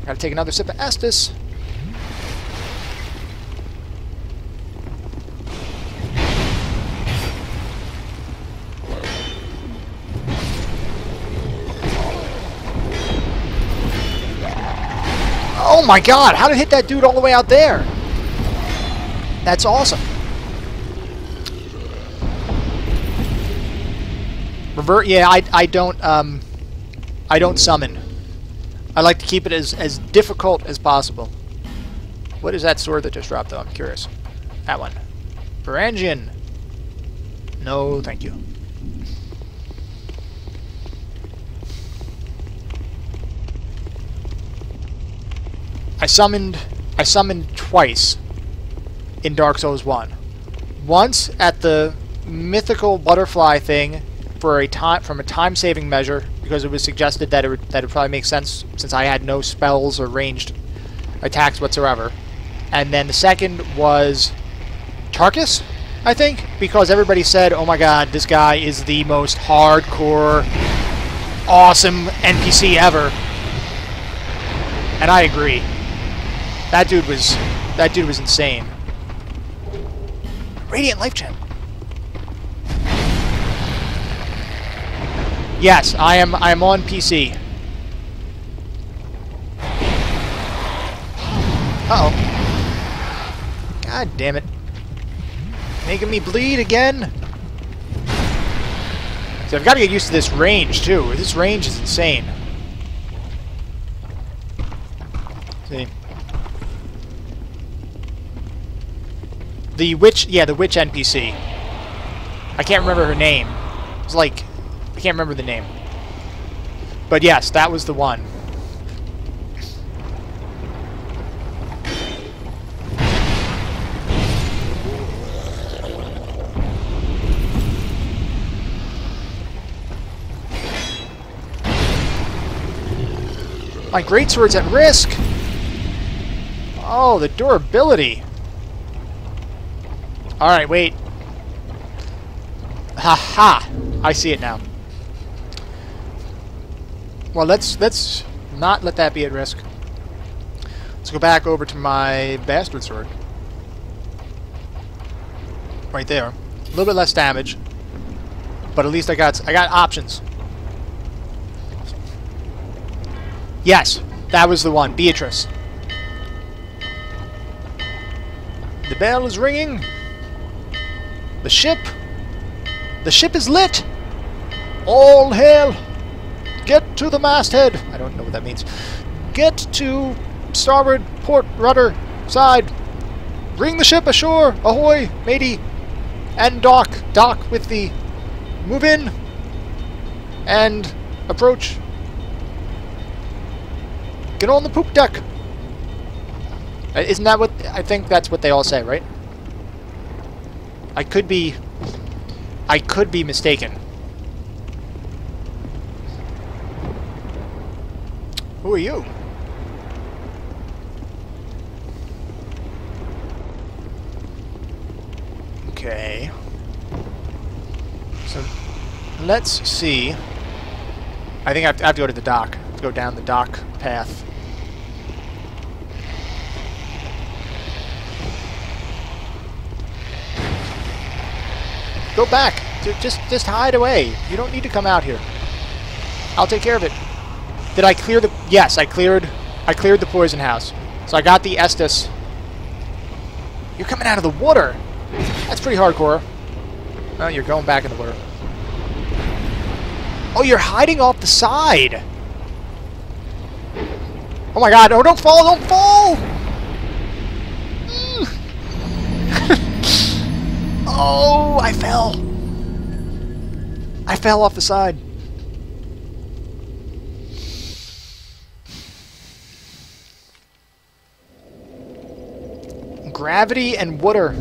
Gotta take another sip of Estus. Oh my god, how did it hit that dude all the way out there? That's awesome. Revert, yeah, I don't summon. I like to keep it as difficult as possible. What is that sword that just dropped though? I'm curious. That one. Varangian. No, thank you. I summoned twice in Dark Souls 1. Once at the mythical butterfly thing for from a time-saving measure, because it was suggested that it would probably make sense since I had no spells or ranged attacks whatsoever. And then the second was Tarkus, I think, because everybody said, "Oh my God, this guy is the most hardcore, awesome NPC ever," and I agree. That dude was insane. Radiant Life Gem. Yes, I am on PC. Uh-oh. God damn it. Making me bleed again. So I've got to get used to this range too. This range is insane. See. The witch, yeah, the witch NPC. I can't remember her name. It's like, I can't remember the name. But yes, that was the one. My greatsword's at risk. Oh, the durability. Alright, wait. Ha-ha! I see it now. Well, let's not let that be at risk. Let's go back over to my bastard sword. Right there. A little bit less damage. But at least I got options. Yes, that was the one. Beatrice. The bell is ringing. The ship is lit! All hail! Get to the masthead! I don't know what that means. Get to starboard port rudder side. Bring the ship ashore! Ahoy, matey! And dock! Dock with the... Move in! And approach. Get on the poop deck! Isn't that what... I think that's what they all say, right? I could be mistaken. Who are you? Okay. So, let's see. I think I have to go to the dock. Go down the dock path. Go back. Just hide away. You don't need to come out here. I'll take care of it. Did I clear the... Yes, I cleared the poison house. So I got the Estus. You're coming out of the water. That's pretty hardcore. Oh, you're going back in the water. Oh, you're hiding off the side. Oh my god. Oh, don't fall. Don't fall. Oh, I fell. I fell off the side. Gravity and water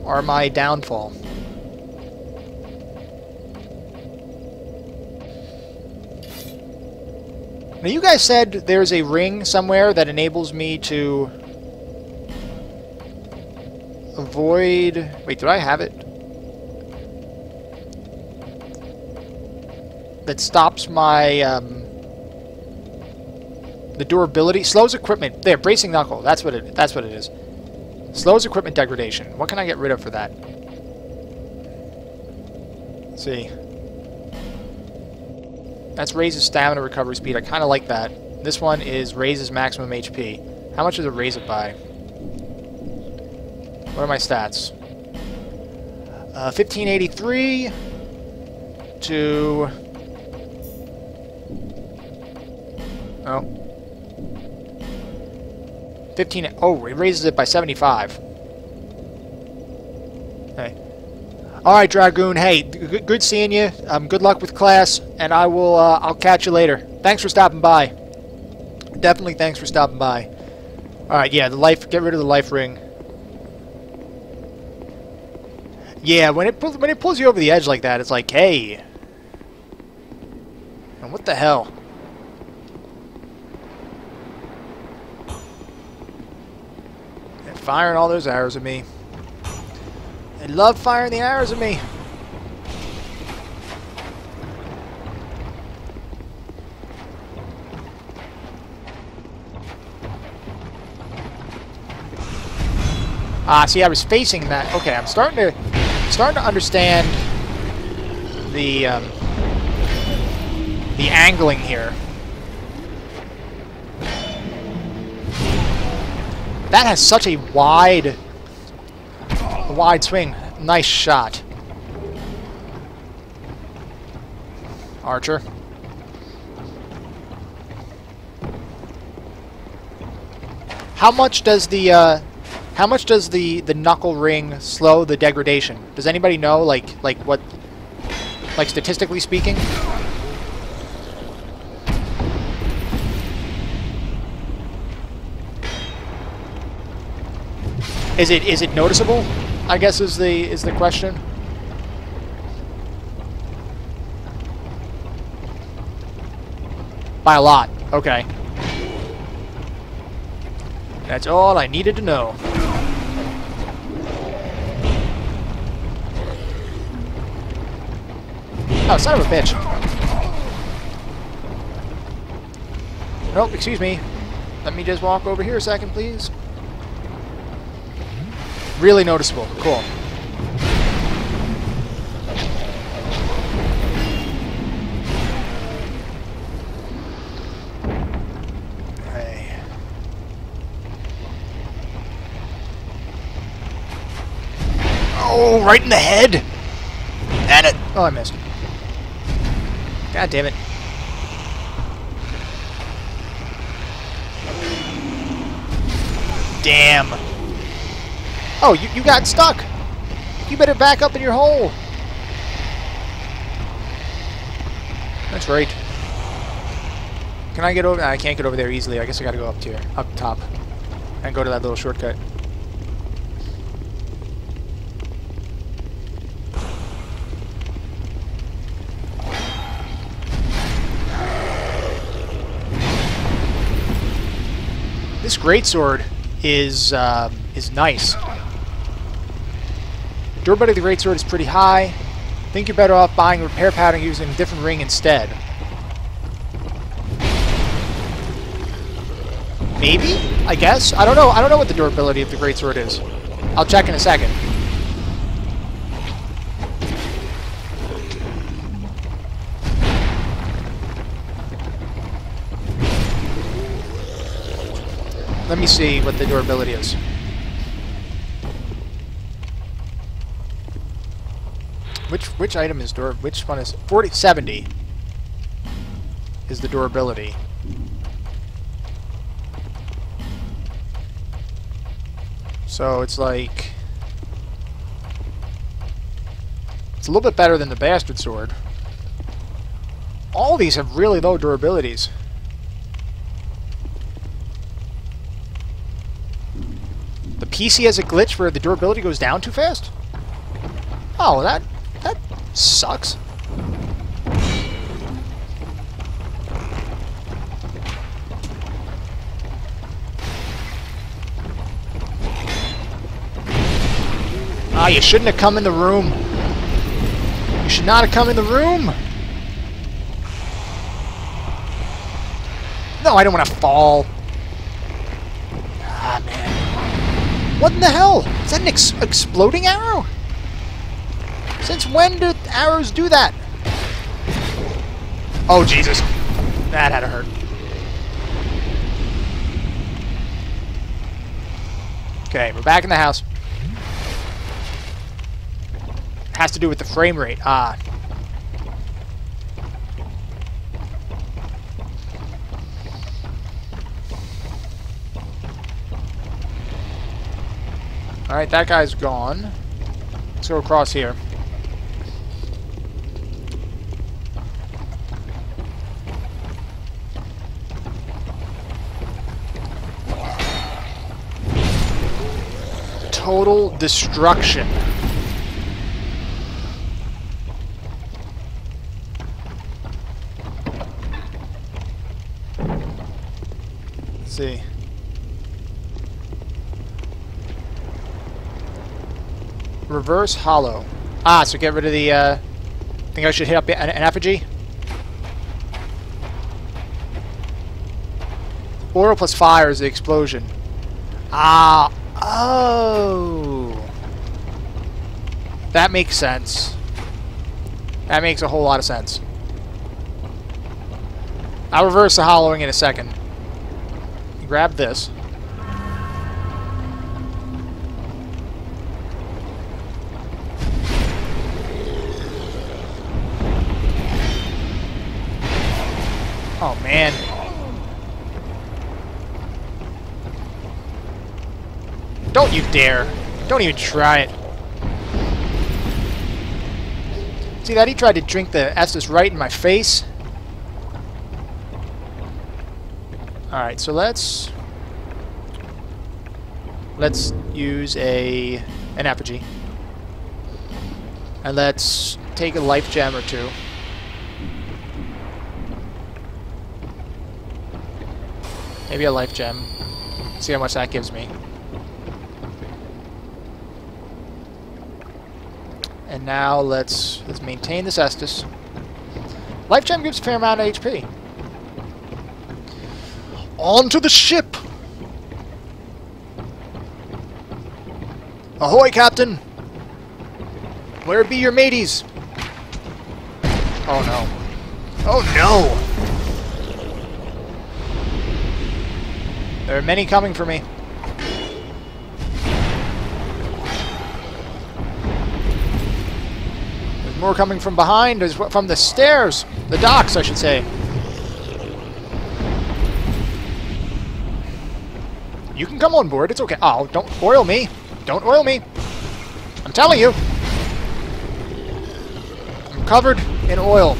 are my downfall. Now, you guys said there's a ring somewhere that enables me to avoid... Wait, do I have it? That stops my, the durability. Slows equipment. There, bracing knuckle. That's what it is. Slows equipment degradation. What can I get rid of for that? Let's see. That's raises stamina recovery speed. I kind of like that. This one is raises maximum HP. How much does it raise it by? What are my stats? 1583 to... Oh. 15... Oh, it raises it by 75. Hey. Alright, Dragoon. Hey, good seeing you. Good luck with class, and I will, I'll catch you later. Thanks for stopping by. Definitely thanks for stopping by. Alright, yeah, the life... Get rid of the life ring. Yeah, when it pulls you over the edge like that, it's like, hey. And what the hell? They're firing all those arrows at me. They love firing the arrows at me. Ah, see, I was facing that. Okay, I'm starting to understand the angling here. That has such a wide swing. Nice shot, Archer. How much does the knuckle ring slow the degradation? Does anybody know, like what, like statistically speaking? Is it noticeable? I guess is the question. By a lot. Okay. That's all I needed to know. Oh, son of a bitch. Nope, excuse me. Let me just walk over here a second, please. Really noticeable. Cool. Hey. Oh, right in the head! And it! Oh, I missed. God damn it. Damn. Oh, you got stuck! You better back up in your hole! That's right. Can I get over? I can't get over there easily. I guess I gotta go up here, up top, and go to that little shortcut. This greatsword is nice. Durability of the greatsword is pretty high. I think you're better off buying a repair pattern using a different ring instead. Maybe? I guess? I don't know. I don't know what the durability of the greatsword is. I'll check in a second. Let me see what the durability is. Which item is which one is 70 is the durability. So it's like it's a little bit better than the bastard sword. All these have really low durabilities. The PC has a glitch where the durability goes down too fast? Oh, that sucks. Ah, you shouldn't have come in the room. You should not have come in the room. No, I don't want to fall. Ah, man. What in the hell? Is that an exploding arrow? Since when do arrows do that? Oh, Jesus. That had to hurt. Okay, we're back in the house. Has to do with the frame rate. Ah. Alright, that guy's gone. Let's go across here. Total destruction. Let's see. Reverse hollow. Ah, so get rid of the, think I should hit up an effigy? Oil plus fire is the explosion. Ah, oh. That makes sense. That makes a whole lot of sense. I'll reverse the hollowing in a second. Grab this. Oh, man. Don't you dare. Don't even try it. See that? He tried to drink the Estus right in my face. Alright, so let's use an effigy. And let's take a life gem or two. Maybe a life gem. See how much that gives me. And now let's maintain this Estus. Life gem gives a fair amount of HP. On to the ship! Ahoy, Captain! Where be your mateys? Oh no. Oh no! There are many coming for me. There's more coming from behind. There's from the stairs. The docks, I should say. You can come on board. It's okay. Oh, don't foil me. Don't oil me. I'm telling you. I'm covered in oil.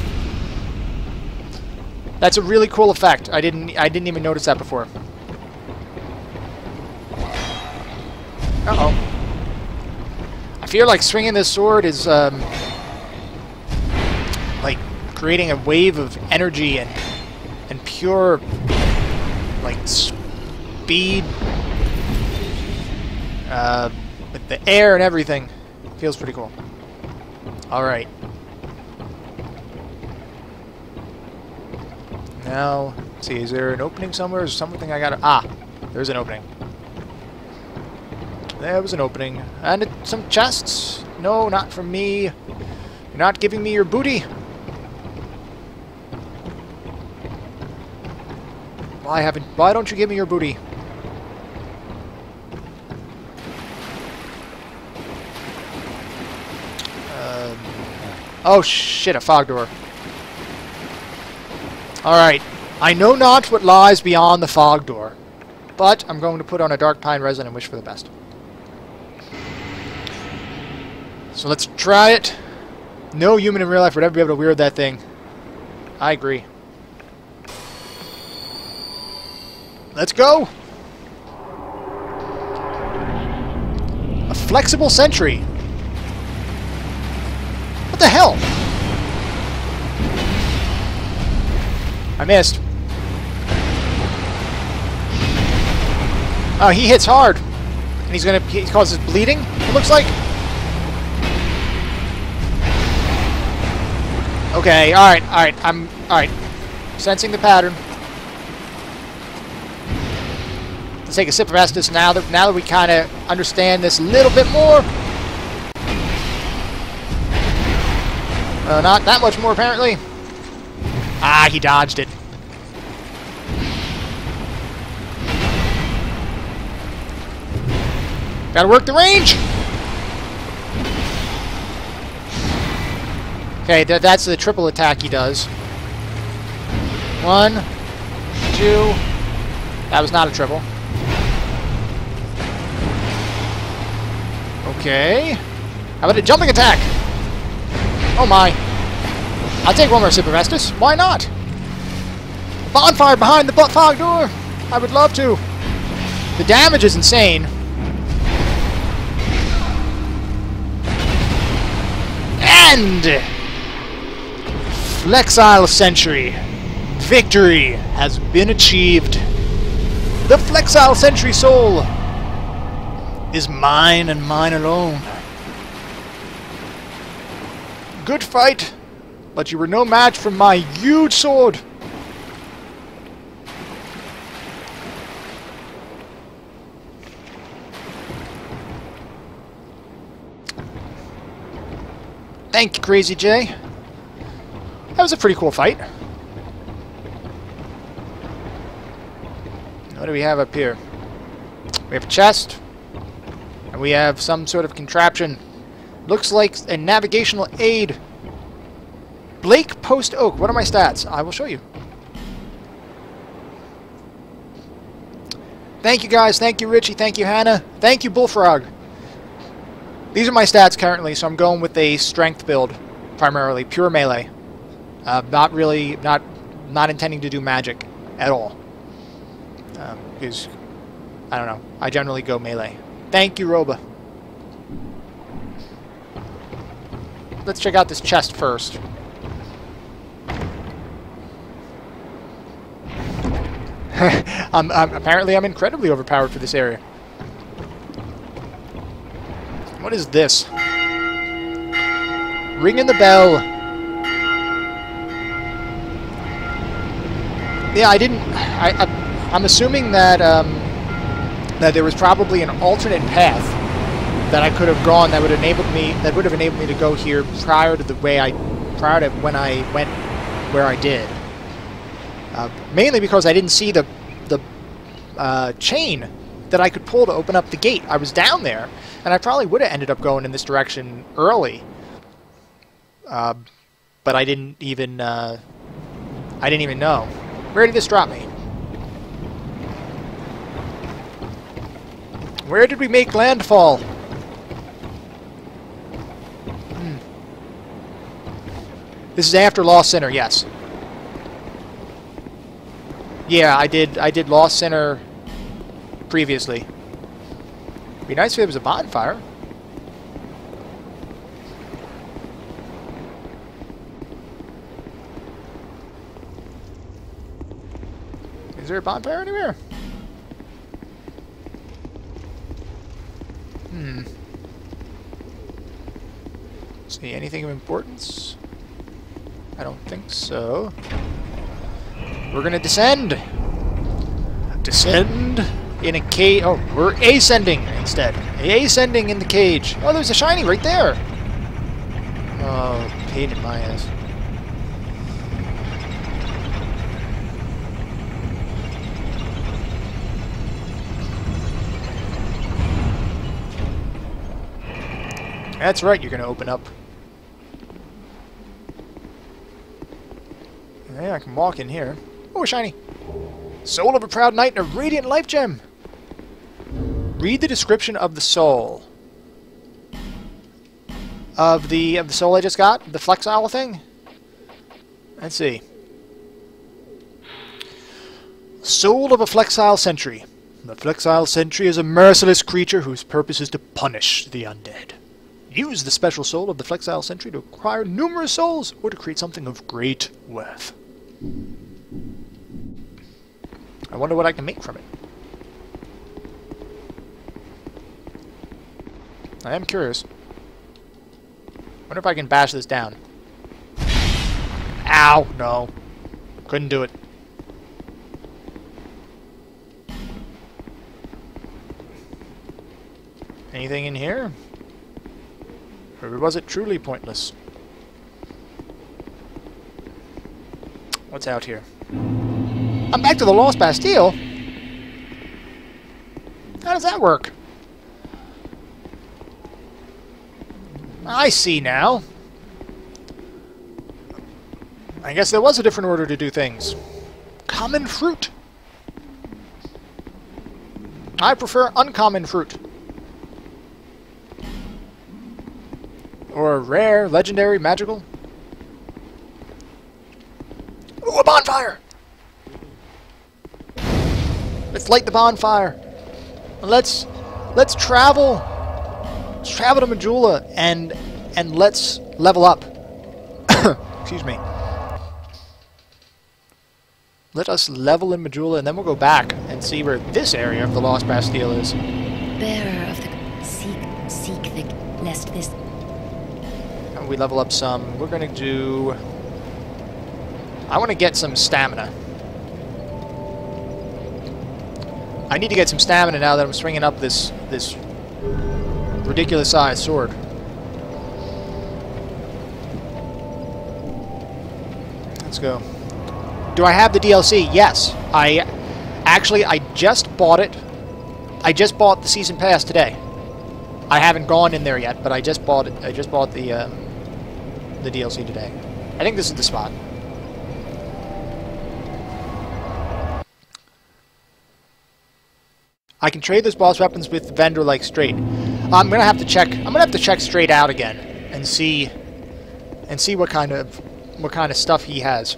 That's a really cool effect. I didn't even notice that before. Uh-oh. I feel like swinging this sword is like creating a wave of energy and pure like speed with the air and everything. Feels pretty cool. Alright. Now, let's see, is there an opening somewhere? Is something I gotta... Ah, there's an opening. There was an opening. And some chests? No, not from me. You're not giving me your booty. Why don't you give me your booty? Oh shit, a fog door. Alright. I know not what lies beyond the fog door, but I'm going to put on a dark pine resin and wish for the best. So let's try it. No human in real life would ever be able to wield that thing. I agree. Let's go! A flexible sentry. What the hell? I missed. Oh, he hits hard. And he causes bleeding, it looks like. Okay, alright, alright. Sensing the pattern. Let's take a sip of Estus now that we kind of understand this a little bit more. Not that much more, apparently. Ah, he dodged it. Gotta work the range! Okay, that's the triple attack he does. 1, 2... That was not a triple. Okay. How about a jumping attack? Oh my. I'll take one more sip of Estus. Why not? A bonfire behind the fog door! I would love to. The damage is insane. And Flexile Sentry. Victory has been achieved. The Flexile Sentry soul is mine and mine alone. Good fight, but you were no match for my huge sword. Thank you, Crazy J. That was a pretty cool fight. What do we have up here? We have a chest, and we have some sort of contraption. Looks like a navigational aid. Blake Post Oak. What are my stats? I will show you. Thank you, guys. Thank you, Richie. Thank you, Hannah. Thank you, Bullfrog. These are my stats currently, so I'm going with a strength build, primarily. Pure melee. Not intending to do magic at all. Because, I don't know. I generally go melee. Thank you, Roba. Let's check out this chest first. Apparently I'm incredibly overpowered for this area. What is this? Ringing the bell. Yeah, I'm assuming that that there was probably an alternate path that I could have gone that would have enabled me to go here prior to when I went where I did. Mainly because I didn't see the chain that I could pull to open up the gate. I was down there, and I probably would have ended up going in this direction early. But I didn't even know. Where did this drop me? Where did we make landfall? This is after Lost Sinner, yes. Yeah, I did Lost Sinner previously. Be nice if it was a bonfire. Is there a bonfire anywhere? See anything of importance? I don't think so. We're gonna descend. Descend in a cage. Oh, we're ascending instead. Ascending in the cage. Oh, there's a shiny right there. Oh, pain in my ass. That's right, you're going to open up. Yeah, I can walk in here. Oh, a shiny. Soul of a proud knight and a radiant life gem. Read the description of the soul. Of the soul I just got? The Flexile thing? Let's see. Soul of a Flexile Sentry. The Flexile Sentry is a merciless creature whose purpose is to punish the undead. Use the special soul of the Flexile Sentry to acquire numerous souls or to create something of great worth. I wonder what I can make from it. I am curious. Wonder if I can bash this down. Ow! No. Couldn't do it. Anything in here? Or was it truly pointless? What's out here? I'm back to the Lost Bastille? How does that work? I see now. I guess there was a different order to do things. Common fruit. I prefer uncommon fruit. Or rare, legendary, magical. Ooh, a bonfire! Let's light the bonfire. Let's travel. Let's travel to Majula and let's level up. Excuse me. Let us level in Majula and then we'll go back and see where this area of the Lost Bastille is. Bearer of the seek the lest this. And we level up some. We're gonna do. I want to get some stamina. I need to get some stamina now that I'm swinging up this ridiculous sized sword. Let's go. Do I have the DLC? Yes. I just bought it. I just bought the season pass today. I haven't gone in there yet, but I just bought it. I just bought the DLC today. I think this is the spot. I can trade those boss weapons with the vendor like straight. I'm gonna have to check. I'm gonna have to check straight out again and see what kind of stuff he has.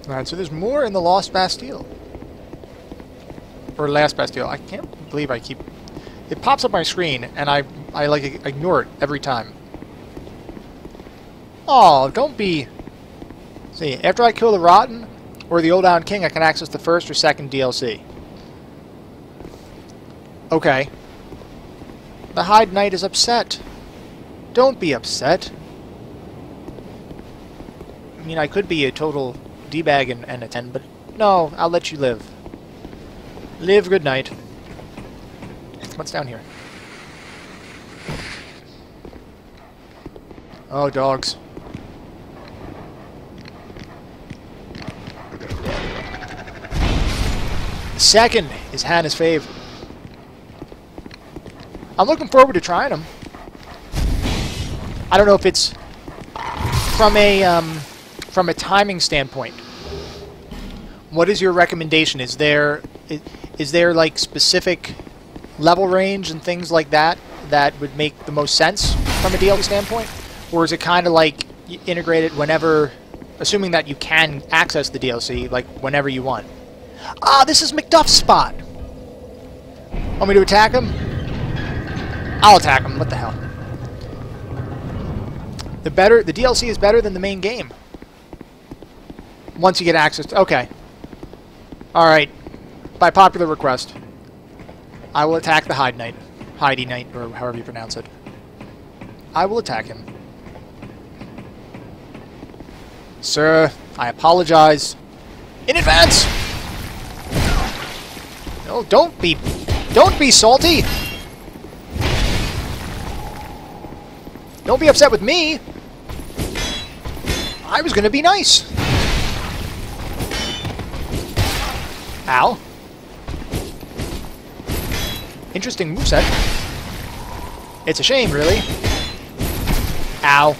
All right, so there's more in the Lost Bastille or Last Bastille. I can't believe I keep. It pops up my screen and I like ignore it every time. Oh, don't be. See, after I kill the Rotten or the Old Island King, I can access the first or second DLC. Okay. The Hyde Knight is upset. Don't be upset. I mean, I could be a total D-bag and a 10, but no, I'll let you live. Live good night. What's down here? Oh, dogs. The second is Hannah's fave. I'm looking forward to trying them. I don't know if it's from a timing standpoint. What is your recommendation? Is there like specific level range and things like that that would make the most sense from a DLC standpoint, Or is it kind of like integrated whenever, assuming that you can access the DLC, like whenever you want? Ah, this is McDuff's spot! Want me to attack him? I'll attack him, what the hell. The DLC is better than the main game. Once you get access to, okay. Alright. By popular request, I will attack the Heidi Knight, or however you pronounce it. I will attack him. Sir, I apologize in advance! No, don't be salty! Don't be upset with me! I was gonna be nice! Ow. Interesting moveset. It's a shame, really. Ow.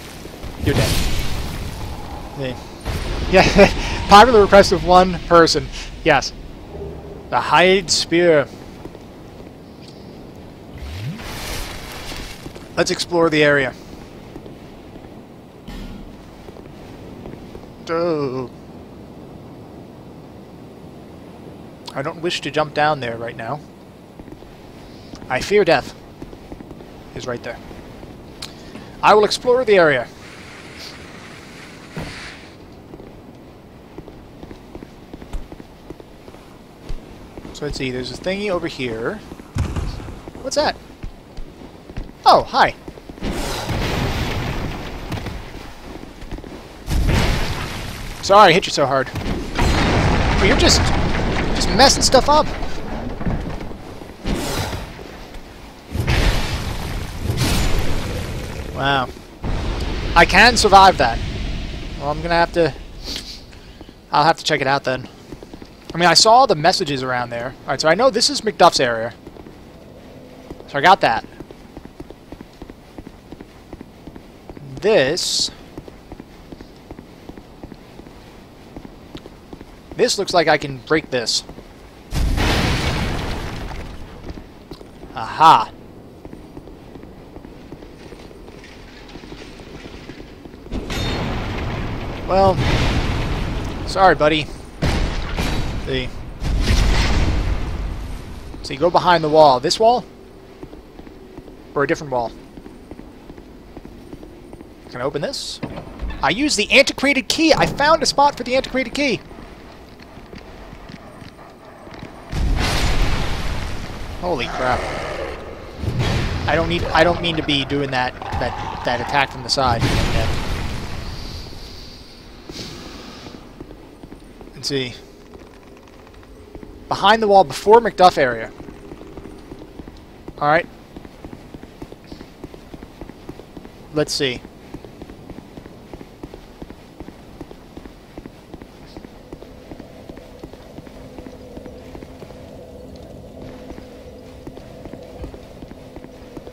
You're dead. Yeah, popular request of one person. Yes. The Hyde Spear. Let's explore the area. Oh. I don't wish to jump down there right now. I fear death. Is right there. I will explore the area. So let's see, there's a thingy over here. What's that? Oh, hi. Sorry I hit you so hard. Oh, you're just messing stuff up. Wow. I can survive that. Well, I'm gonna have to... I'll have to check it out then. I mean, I saw the messages around there. Alright, so I know this is McDuff's area. So I got that. This looks like I can break this. Aha. Well, sorry, buddy. See. So you go behind the wall. This wall? Or a different wall? Can I open this? I use the antiquated key! I found a spot for the antiquated key! Holy crap. I don't mean to be doing that attack from the side. Yeah. Let's see. Behind the wall before McDuff area. Alright. Let's see.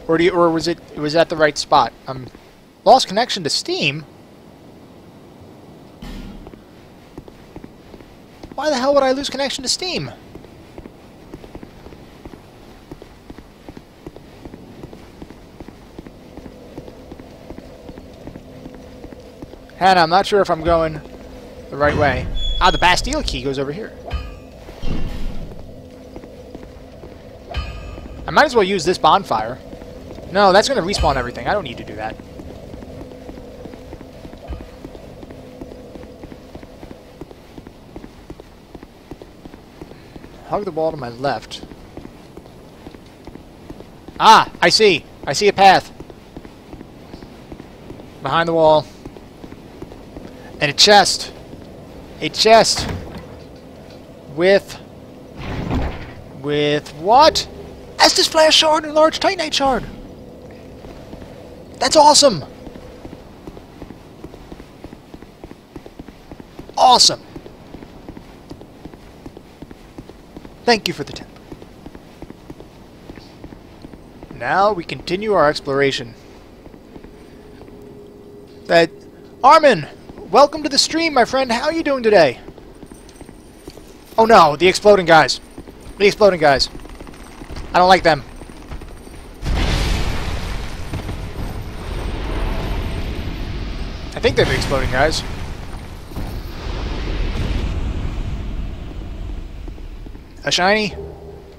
Or was that the right spot? Lost connection to Steam? Why the hell would I lose connection to Steam? Hannah, I'm not sure if I'm going the right way. Ah, the Bastille key goes over here. I might as well use this bonfire. No, that's going to respawn everything. I don't need to do that. Hug the wall to my left. Ah! I see! I see a path. Behind the wall. And a chest. A chest. With what? Estus Flash Shard and a large Titanite Shard. That's awesome! Awesome! Thank you for the tip. Now we continue our exploration. Armin! Welcome to the stream, my friend. How are you doing today? Oh no, the exploding guys. The exploding guys. I don't like them. I think they've been exploding, guys. A shiny.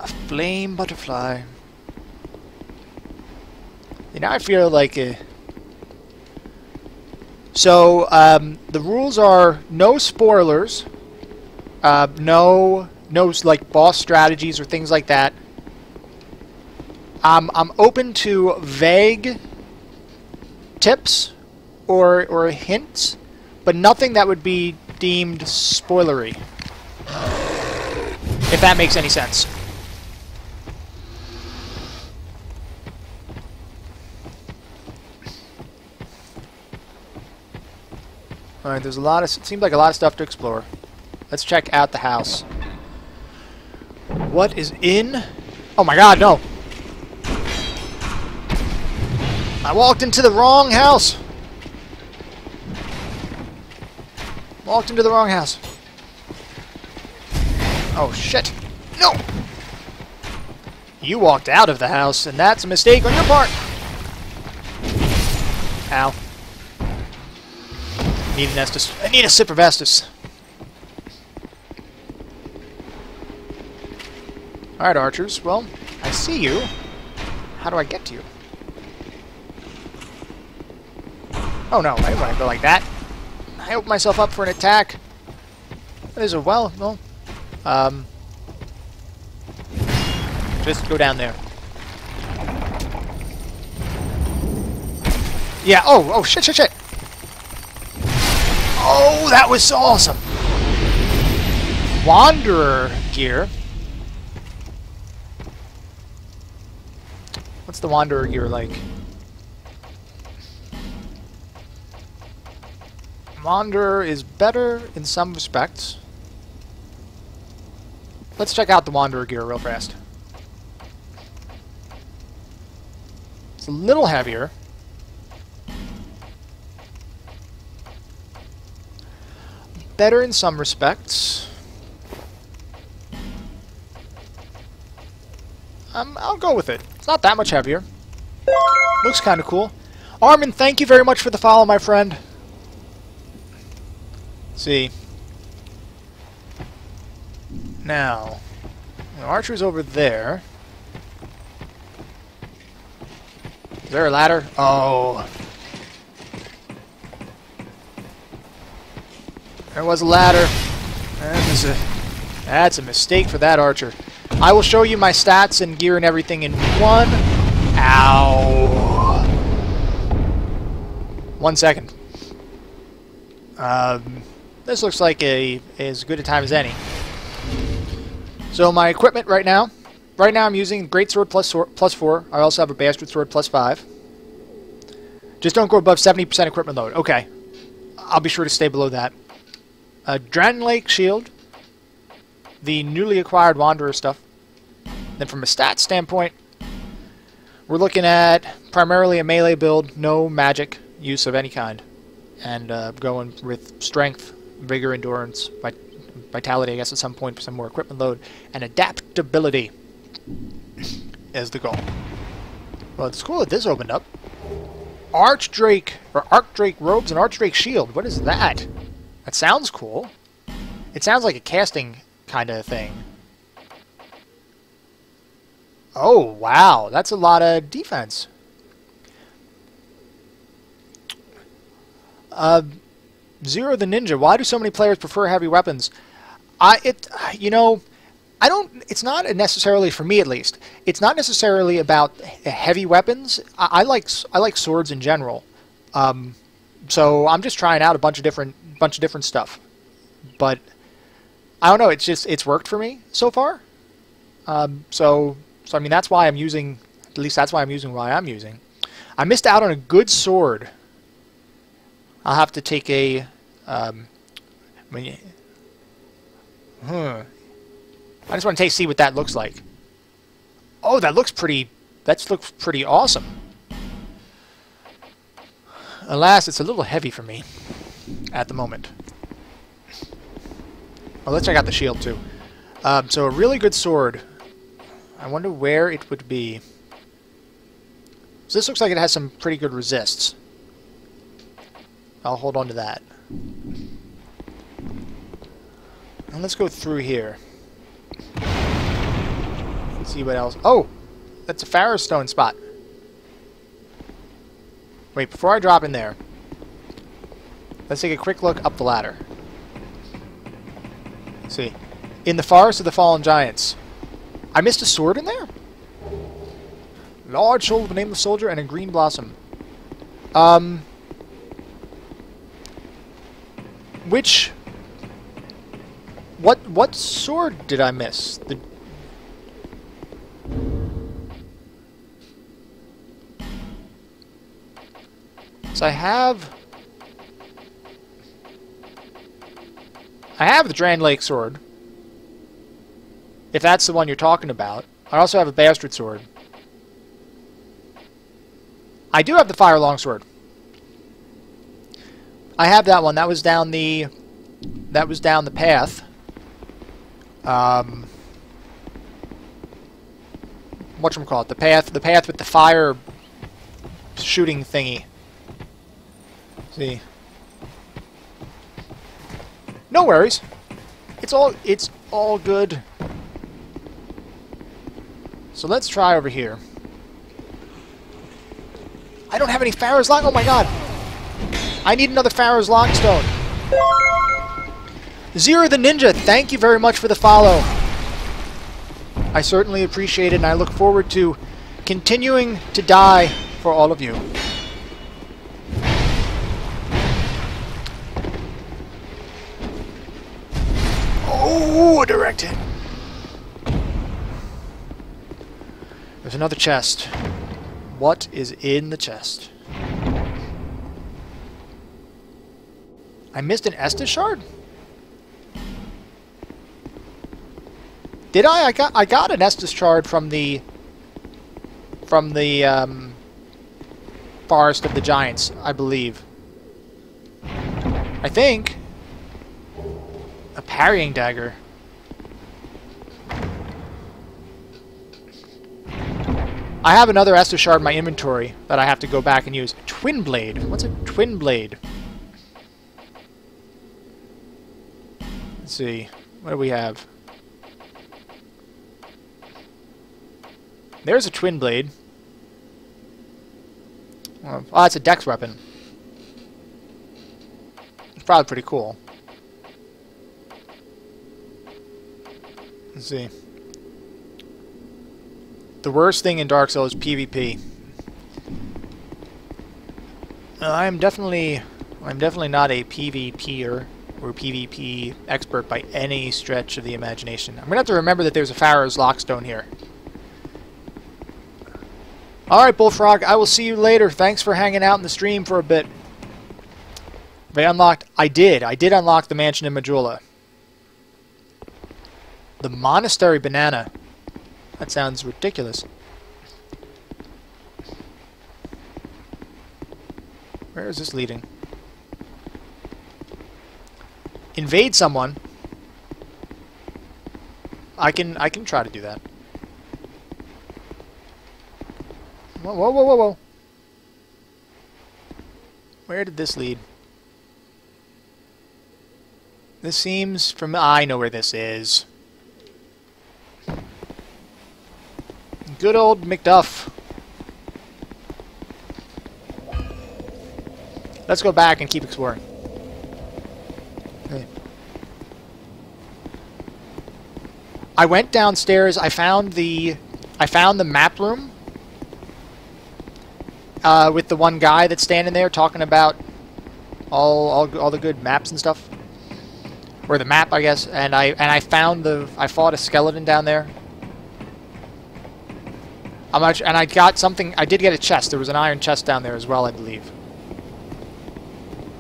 A flame butterfly. And now I feel like... So, the rules are no spoilers. No, like, boss strategies or things like that. I'm open to vague tips or hints, but nothing that would be deemed spoilery. If that makes any sense. Alright, there's a lot of... It seems like a lot of stuff to explore. Let's check out the house. What is in... Oh my god, no! I walked into the wrong house! Walked into the wrong house. Oh, shit. No! You walked out of the house, and that's a mistake on your part! Ow. Need an Estus. I need a sip of Estus. Alright, archers. Well, I see you. How do I get to you? Oh no, I don't want to go like that. I open myself up for an attack. There's a well. Well, just go down there. Yeah. Oh, shit. Oh, that was awesome. Wanderer gear. What's the Wanderer gear like? Wanderer is better in some respects. Let's check out the Wanderer gear real fast. It's a little heavier. Better in some respects. I'll go with it. It's not that much heavier. Looks kind of cool. Armin, thank you very much for the follow, my friend. Let's see. Now, the archer's over there. Is there a ladder? Oh. There was a ladder. That's a mistake for that archer. I will show you my stats and gear and everything in one... Ow. 1 second. This looks like as good a time as any. So my equipment right now I'm using Greatsword plus 4. I also have a Bastard Sword plus 5. Just don't go above 70% equipment load. Okay. I'll be sure to stay below that. Drannlake Shield. The newly acquired Wanderer stuff. Then from a stats standpoint, we're looking at primarily a melee build, no magic use of any kind. And going with strength, vigor, endurance, vitality, I guess at some point for some more equipment load, and adaptability is the goal. Well, it's cool that this opened up. Archdrake, or Archdrake robes and Archdrake shield. What is that? That sounds cool. It sounds like a casting kind of thing. Oh, wow. That's a lot of defense. Zero the Ninja. Why do so many players prefer heavy weapons? It's not necessarily, for me at least, it's not necessarily about heavy weapons. I like swords in general. So I'm just trying out a bunch of different stuff. But I don't know, it's worked for me so far. So I mean, that's why I'm using, at least that's why I'm using what I'm using. I missed out on a good sword. I'll have to take a, I just want to see what that looks like. Oh, that looks pretty awesome. Alas, it's a little heavy for me at the moment. Well, let's check out the shield too. So a really good sword. I wonder where it would be. So this looks like it has some pretty good resists. I'll hold on to that. And let's go through here. Let's see what else. Oh! That's a Pharaoh Stone spot. Wait, before I drop in there, let's take a quick look up the ladder. Let's see. In the Forest of the Fallen Giants. I missed a sword in there? Large soul of a nameless soldier and a green blossom. Which... What sword did I miss? So I have the Drand Lake sword. If that's the one you're talking about. I also have a Bastard sword. I do have the Fire Longsword. I have that one. That was down the path. Whatchamacallit? The path with the fire shooting thingy. See. No worries. It's all good. So let's try over here. I don't have any Pharaoh's Lock. Oh my god. I need another Pharaoh's Lockstone. Zero the Ninja, thank you very much for the follow. I certainly appreciate it, and I look forward to continuing to die for all of you. Oh, a direct hit. There's another chest. What is in the chest? I missed an Estus shard? Did I? I got an Estus shard from the Forest of the Giants, I believe. I think. A parrying dagger. I have another Estus shard in my inventory that I have to go back and use. Twin blade. What's a twin blade? Let's see. What do we have? There's a twin blade. Oh, it's a dex weapon. It's probably pretty cool. Let's see. The worst thing in Dark Souls is PvP. I'm definitely not a PvPer or PvP expert by any stretch of the imagination. I'm gonna have to remember that there's a Pharaoh's Lockstone here. Alright, Bullfrog, I will see you later. Thanks for hanging out in the stream for a bit. Have I unlocked? I did unlock the mansion in Majula. The Monastery Banana. That sounds ridiculous. Where is this leading? Invade someone. I can try to do that. Whoa, whoa, whoa, whoa, whoa. Where did this lead? This seems from... I know where this is. Good old McDuff. Let's go back and keep exploring. Okay. I went downstairs. I found the map room with the one guy that's standing there talking about all the good maps and stuff, or the map, I guess. And I fought a skeleton down there. And I got something. I did get a chest. There was an iron chest down there as well, I believe.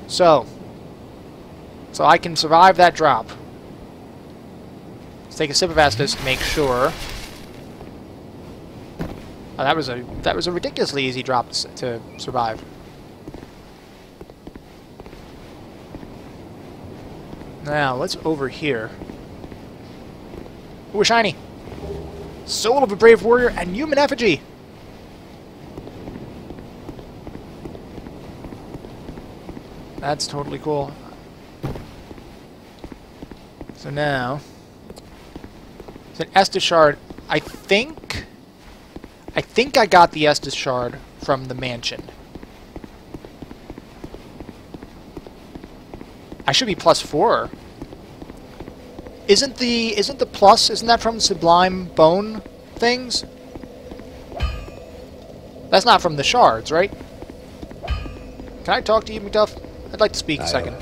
So I can survive that drop. Let's take a sip of Estus to make sure. Oh, that was a ridiculously easy drop to survive. Now let's over here. Ooh, a shiny. Soul of a Brave Warrior and Human Effigy. That's totally cool. So now, it's an Estus shard. I think I got the Estus shard from the mansion. I should be +4. Isn't the plus? Isn't that from Sublime Bone things? That's not from the shards, right? Can I talk to you, McDuff? I'd like to speak a second.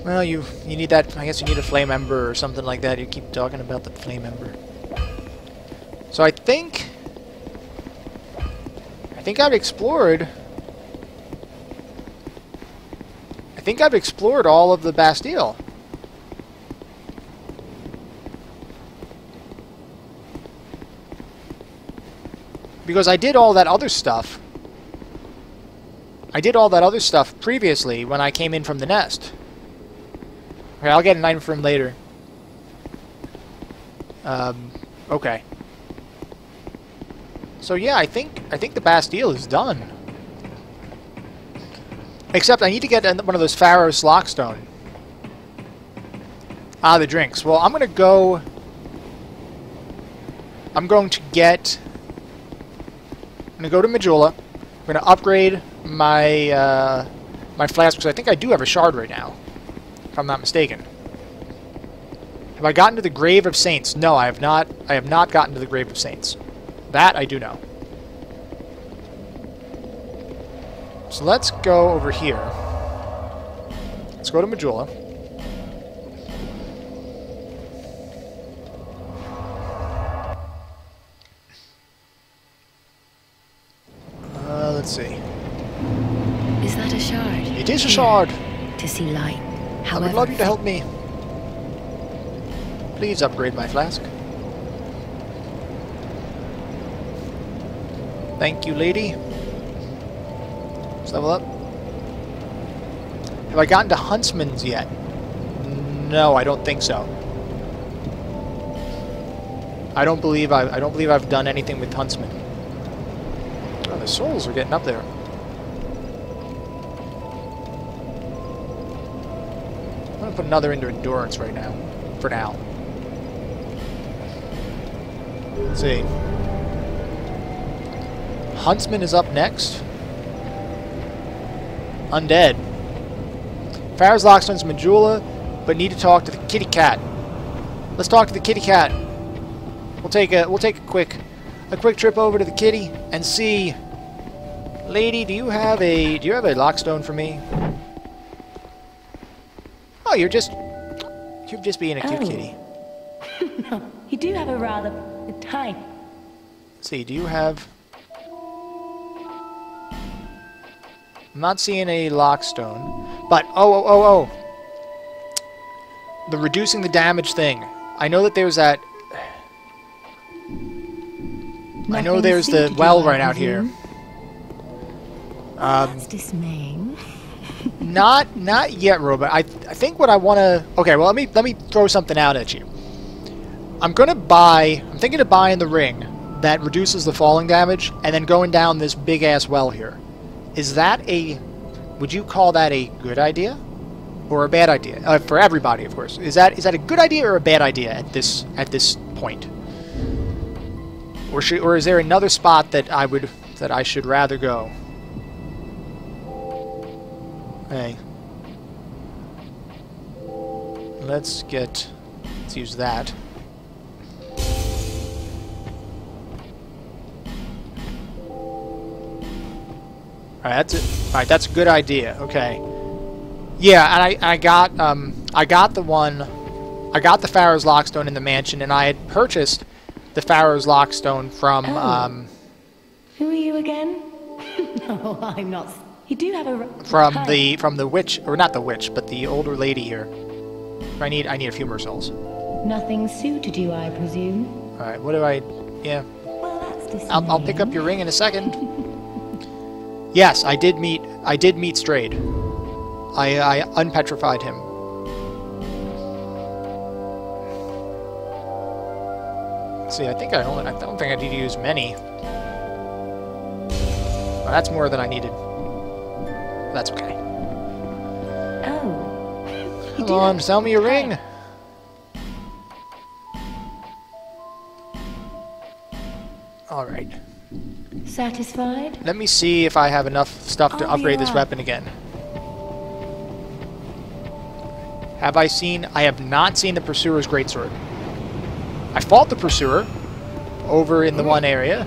Well, you need that. I guess you need a flame ember or something like that. You keep talking about the flame ember. So I think I've explored. I think I've explored all of the Bastille. Because I did all that other stuff. I did all that other stuff previously when I came in from the nest. Okay, I'll get an item from him later. Okay. So yeah, I think the Bastille is done. Except I need to get one of those Pharos Lockstone. Ah, the drinks. Well, I'm going to go to Majula. I'm going to upgrade my my flask, because I think I do have a shard right now, if I'm not mistaken. Have I gotten to the Grave of Saints? No, I have not. I have not gotten to the Grave of Saints. That I do know. So let's go over here. Let's go to Majula. Let's see. Is that a shard? It is a shard. To see light. I would love you to help me. Please upgrade my flask. Thank you, lady. Let's level up. Have I gotten to Huntsman's yet? No, I don't think so. I don't believe I've done anything with Huntsman. Oh, the souls are getting up there. I'm gonna put another into endurance right now. For now. Let's see. Huntsman is up next. Undead. Pharos Lockstone's Majula, but need to talk to the kitty cat. Let's talk to the kitty cat. We'll take a quick trip over to the kitty and see. Lady, do you have a lockstone for me? Oh, you're just being a cute kitty. No, you do have a rather tight. Let's see, do you have? I'm not seeing a lockstone, but oh. The reducing the damage thing. I know that there's that. I know there's the well right out here. That's dismaying. Not yet, Robot. I think what I want to. Okay, well let me throw something out at you. I'm thinking of buying the ring that reduces the falling damage, and then going down this big ass well here. Is that would you call that a good idea? Or a bad idea? For everybody, of course. Is that a good idea or a bad idea at this point? Or is there another spot that I should rather go? Hey. Let's use that. Alright, that's it. Alright, that's a good idea. Okay. Yeah, and I got the Pharos Lockstone in the mansion, and I had purchased the Pharos Lockstone from Who are you again? No, I'm not. You do have a from the witch, or not the witch, but the older lady here. I need a few more souls. Nothing suited you, I presume. All right, what do I? Yeah. Well, that's dismaying. I'll pick up your ring in a second. Yes, I did meet Strayed. I unpetrified him. Let's see, I don't think I need to use many. Well, that's more than I needed. That's okay. Oh. Come on, sell me a ring. Alright. Satisfied? Let me see if I have enough stuff to I'll be upgrade this right. weapon again. Have I seen... I have not seen the Pursuer's Greatsword. I fought the Pursuer over in the one area,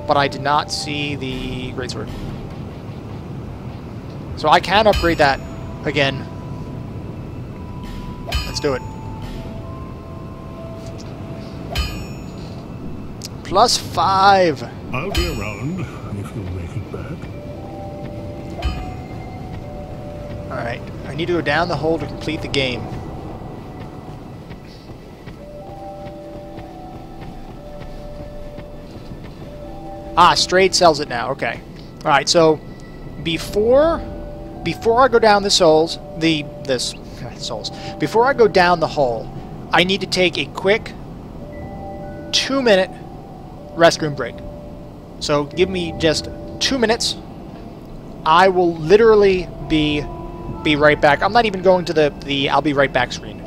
but I did not see the Greatsword. So I can upgrade that again. Let's do it. +5. I'll be around if you'll make it back. Alright, I need to go down the hole to complete the game. Ah, Strayed sells it now, okay. Alright, so before I go down the souls, before I go down the hole, I need to take a quick 2-minute restroom break. So give me just 2 minutes. I will literally be right back. I'm not even going to the I'll be right back screen.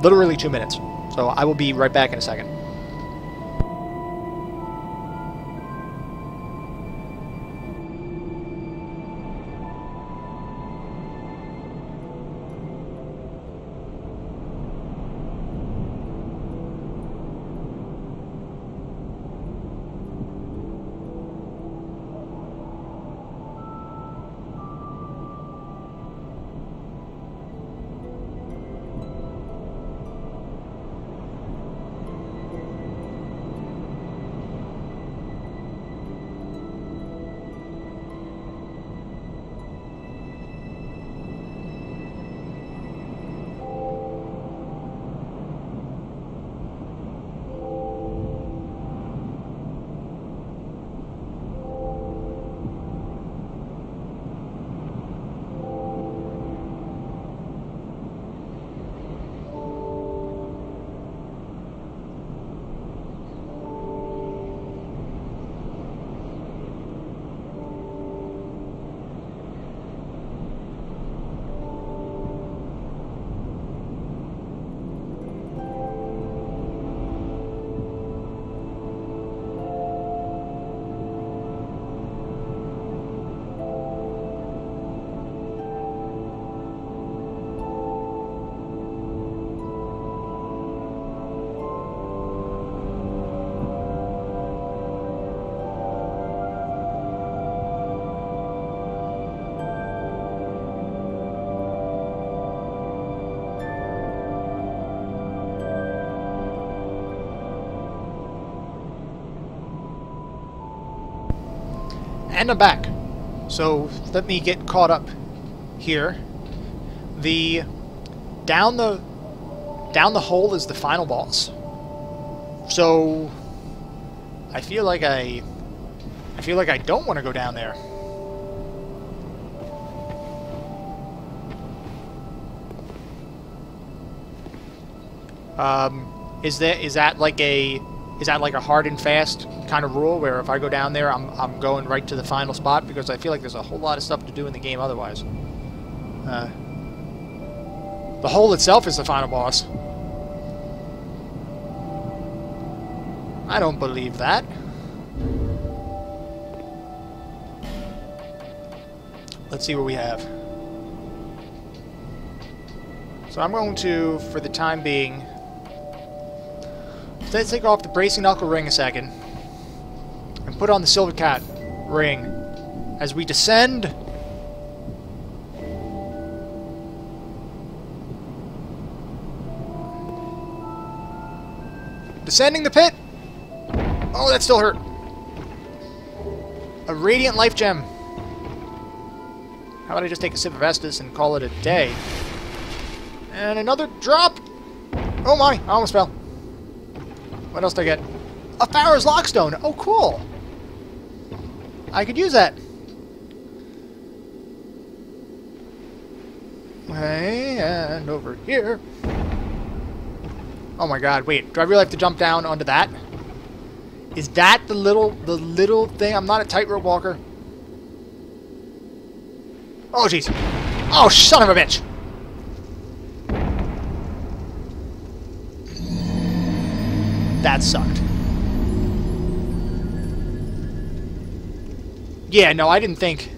Literally 2 minutes. So I will be right back in a second. And I'm back. So let me get caught up here. The down the hole is the final boss. So I feel like I don't want to go down there. Is that like a hard and fast kind of rule where if I go down there, I'm going right to the final spot? Because I feel like there's a whole lot of stuff to do in the game otherwise. The hole itself is the final boss. I don't believe that. Let's see what we have. So I'm going to, for the time being, let's take off the Bracing Knuckle ring a second and put on the Silver Cat ring as we descend. Descending the pit. Oh, that still hurt. A Radiant Life Gem. How about I just take a sip of Estus and call it a day? And another drop. Oh my, I almost fell. What else did I get? A Farrah's Lockstone. Oh, cool. I could use that. Okay, and over here. Oh my god, wait. Do I really have to jump down onto that? Is that the little thing? I'm not a tightrope walker. Oh, jeez. Oh, son of a bitch! That sucked. Yeah, no, I didn't think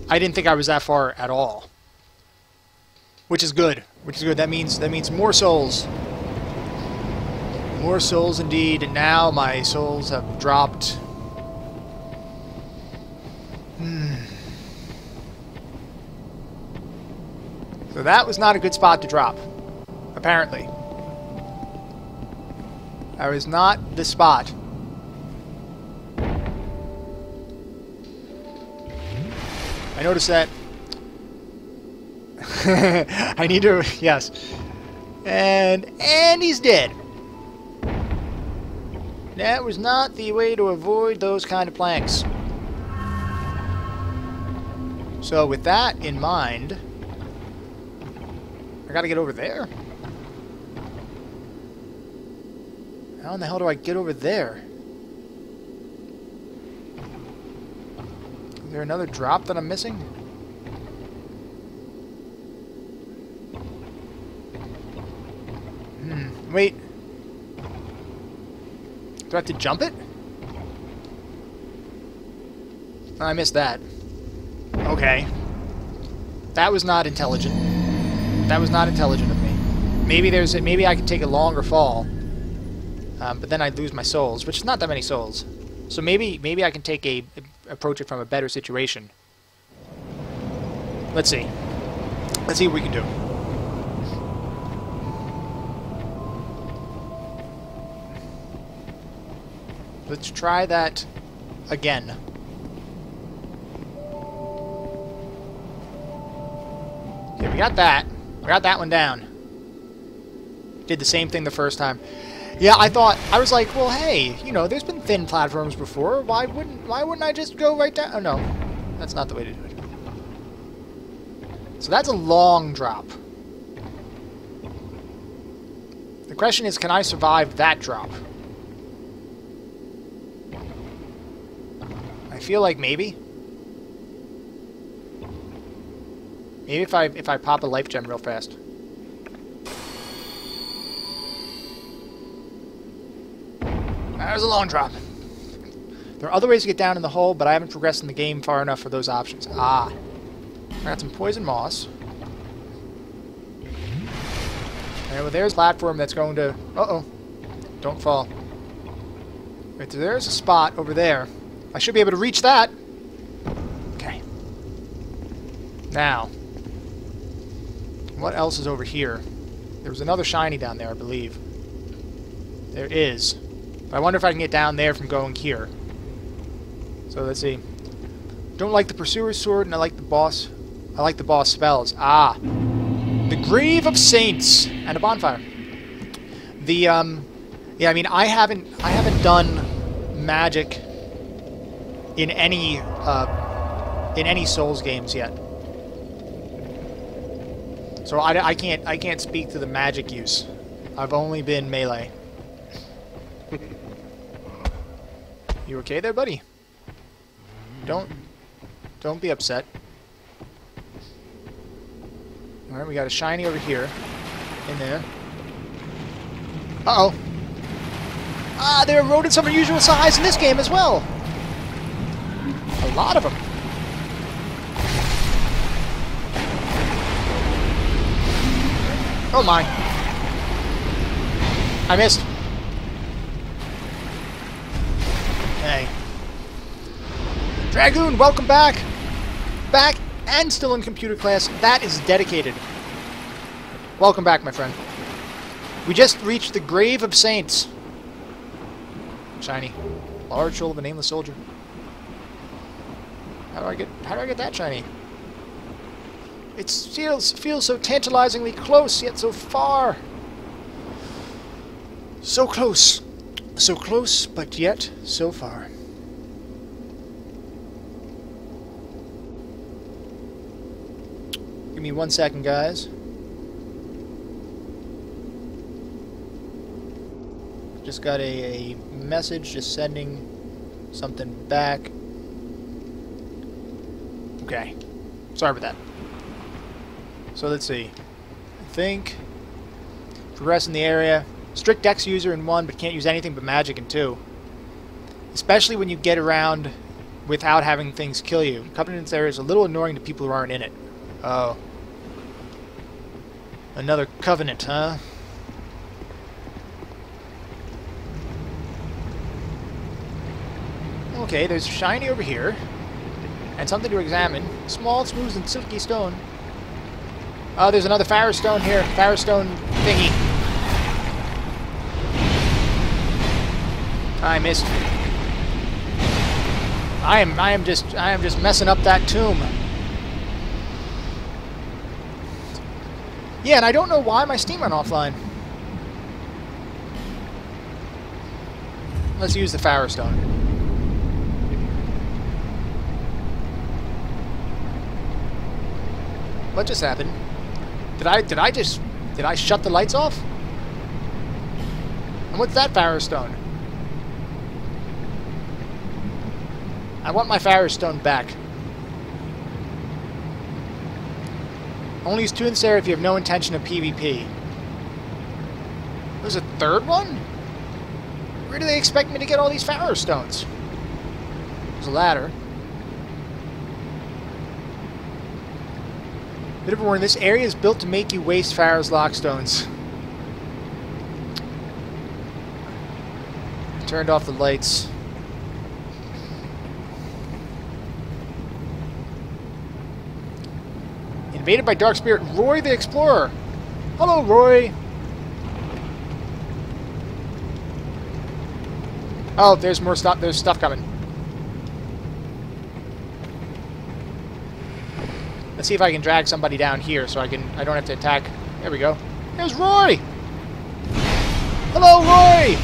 I was that far at all. Which is good. Which is good. That means more souls. More souls indeed, and now my souls have dropped. So that was not a good spot to drop, apparently. That was not the spot. I noticed that. I need to, yes. And he's dead. That was not the way to avoid those kind of planks. So with that in mind, I gotta get over there. How in the hell do I get over there? Is there another drop that I'm missing? Wait. Do I have to jump it? Oh, I missed that. Okay. That was not intelligent. That was not intelligent of me. Maybe I could take a longer fall. But then I'd lose my souls, which is not that many souls. So maybe I can approach it from a better situation. Let's see. Let's see what we can do. Let's try that again. Okay, we got that. We got that one down. Did the same thing the first time. Yeah, I was like, well, hey, you know, there's been thin platforms before. Why wouldn't I just go right down? Oh no, that's not the way to do it. So that's a long drop. The question is, can I survive that drop? I feel like maybe. Maybe if I pop a life gem real fast. That was a long drop. There are other ways to get down in the hole, but I haven't progressed in the game far enough for those options. Ah. I got some poison moss. And well, there's a platform that's going to... Uh-oh. Don't fall. Right, so there's a spot over there. I should be able to reach that. Okay. Now. What else is over here? There was another shiny down there, I believe. There is. But I wonder if I can get down there from going here. So let's see. Don't like the Pursuer's Sword, and I like the boss spells. Ah. The Grave of Saints and a bonfire. The yeah, I mean, I haven't done magic in any Souls games yet. So I can't speak to the magic use. I've only been melee. You okay there, buddy? Don't be upset. Alright, we got a shiny over here. In there. Uh-oh. Ah, they're eroded some unusual size in this game as well. A lot of them. Oh my. I missed. Hey. Dragoon, welcome back. Back and still in computer class. That is dedicated. Welcome back, my friend. We just reached the Grave of Saints. Shiny. Large soul of a nameless soldier. How do I get that shiny? It feels so tantalizingly close, yet so far. So close. So close, but yet so far. Give me 1 second, guys. Just got a message just sending something back. Okay. Sorry about that. So let's see. I think progress in the area. Strict Dex user in 1, but can't use anything but magic in 2. Especially when you get around without having things kill you. Covenant's area is a little annoying to people who aren't in it. Oh. Another Covenant, huh? Okay, there's shiny over here. And something to examine. Small, smooth, and silky stone. Oh, there's another Pharaoh stone here. Pharaoh stone thingy. I missed. I am just messing up that tomb. Yeah, and I don't know why my Steam went offline. Let's use the Pharaoh stone. What just happened? Did I shut the lights off? And what's that Pharaoh stone? I want my Pharaoh stone back. Only use 2 in this area if you have no intention of PvP. There's a third one? Where do they expect me to get all these Pharaoh stones? There's a ladder. Bit of a warning, this area is built to make you waste Pharaoh's Lockstones. Turned off the lights. Invaded by Dark Spirit Roy the Explorer. Hello, Roy. Oh, there's more stuff. There's stuff coming. Let's see if I can drag somebody down here so I don't have to attack. There we go. There's Roy. Hello, Roy.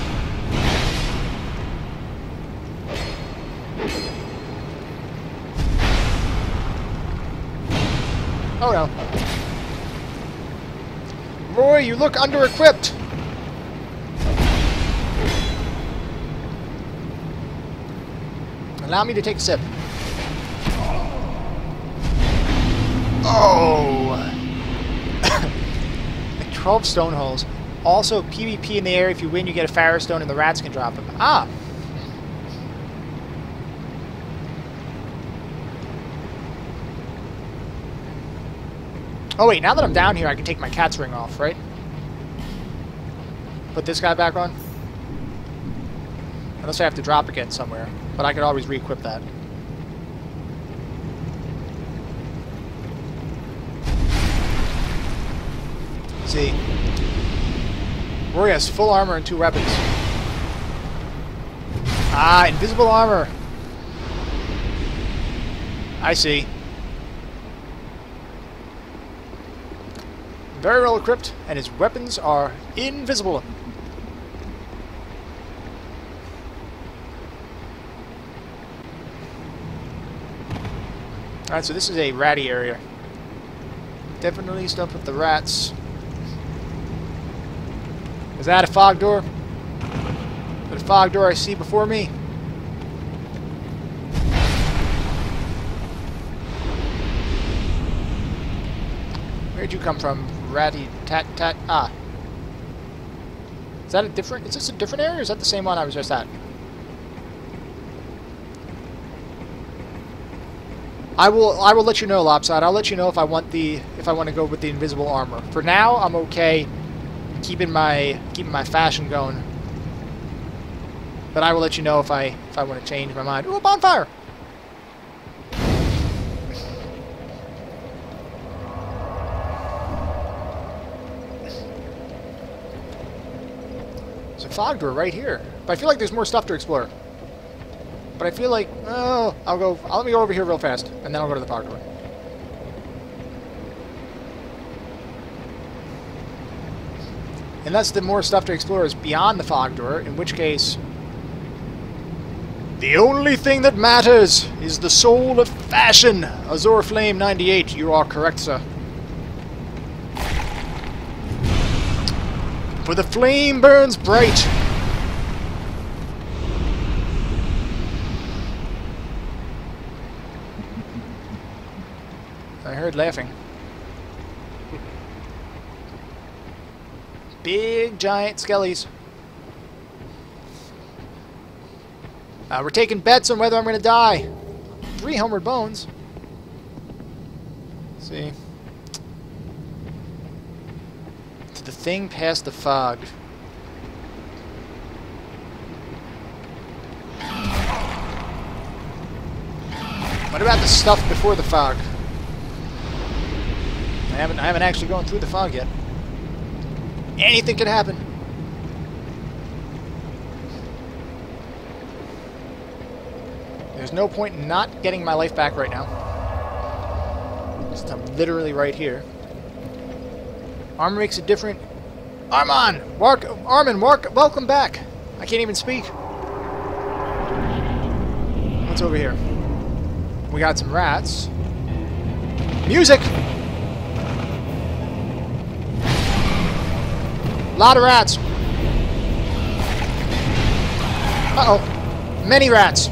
Oh no. Roy, you look under-equipped. Allow me to take a sip. Oh! Like 12 stone holes. Also, PvP in the area. If you win, you get a Pharaoh stone and the rats can drop them. Ah! Oh wait, now that I'm down here, I can take my cat's ring off, right? Put this guy back on? Unless I have to drop again somewhere. But I could always re-equip that. See. Roy has full armor and 2 weapons. Ah, invisible armor. I see. Very well equipped, and his weapons are invisible. Alright, so this is a ratty area. Definitely stuff with the rats. Is that a fog door? Is that a fog door I see before me? Where'd you come from? Ratty tat tat. Ah. Is that a different? Is this a different area or is that the same one I was just at? I will let you know, Lopside. I'll let you know if I want to go with the invisible armor. For now, I'm okay keeping my fashion going. But I will let you know if I want to change my mind. Ooh, a bonfire! There's a fog door right here. But I feel like there's more stuff to explore. But I feel like, oh, let me go over here real fast, and then I'll go to the fog door. Unless the more stuff to explore is beyond the fog door, in which case, the only thing that matters is the soul of fashion. Azure Flame 98, you are correct, sir. For the flame burns bright. I heard laughing. Big, giant skellies. We're taking bets on whether I'm going to die. 3 homeward bones. Let's see. To the thing past the fog. What about the stuff before the fog? I haven't actually gone through the fog yet. Anything could happen. There's no point in not getting my life back right now. Since I'm literally right here. Armor makes it different. Armin, welcome back. I can't even speak. What's over here? We got some rats. Music! Lot of rats. Uh-oh. Many rats.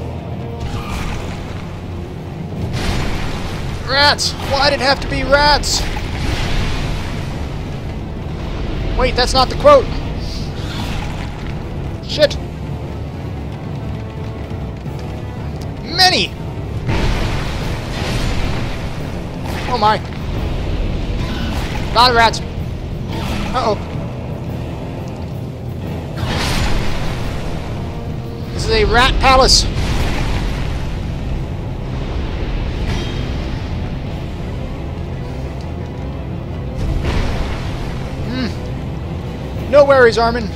Rats! Why did it have to be rats? Wait, that's not the quote. Shit. Many! Oh my. Lot of rats. Uh-oh. This is a rat palace. No worries, Armin.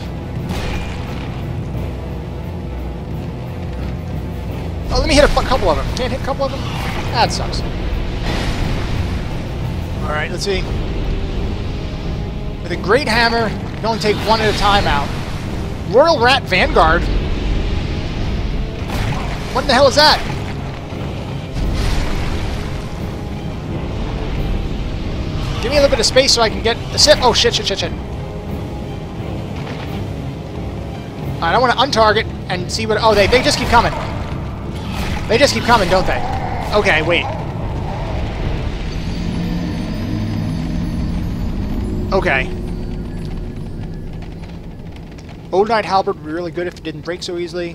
Oh, let me hit a couple of them. Can't hit a couple of them? That sucks. Alright, let's see. With a great hammer, you can only take one at a time out. Royal Rat Vanguard? What the hell is that? Give me a little bit of space so I can get the sip. Oh, shit. Alright, I want to untarget and see what... Oh, they just keep coming. They just keep coming, don't they? Okay, wait. Okay. Old Knight Halberd would be really good if it didn't break so easily.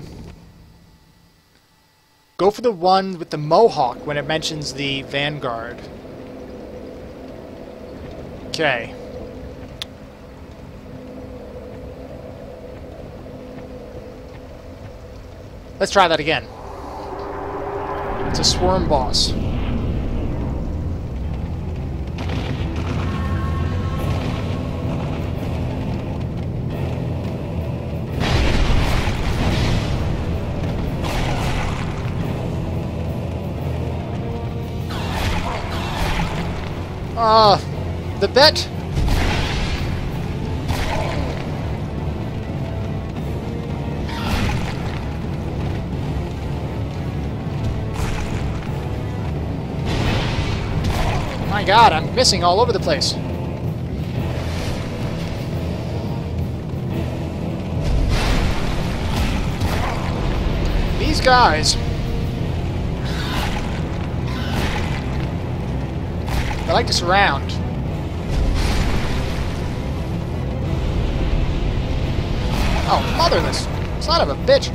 Go for the one with the Mohawk when it mentions the Vanguard. Okay. Let's try that again. It's a swarm boss. The bet. My God, I'm missing all over the place. These guys. I like to surround. Oh, motherless. Son of a bitch.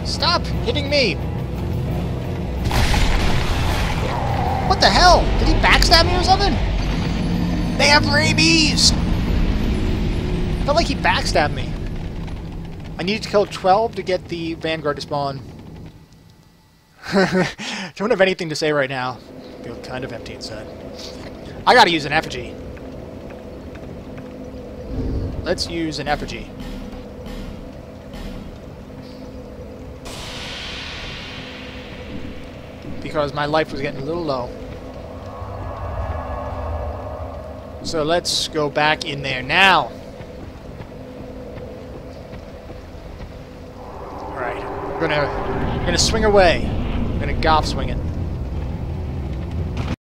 Stop hitting me. What the hell? Did he backstab me or something? They have rabies! Felt like he backstabbed me. I need to kill 12 to get the Vanguard to spawn. Don't have anything to say right now. Feel kind of empty inside. I gotta use an effigy. Let's use an effigy. Because my life was getting a little low. So let's go back in there now. Alright, we're gonna swing away. We're gonna golf swing it.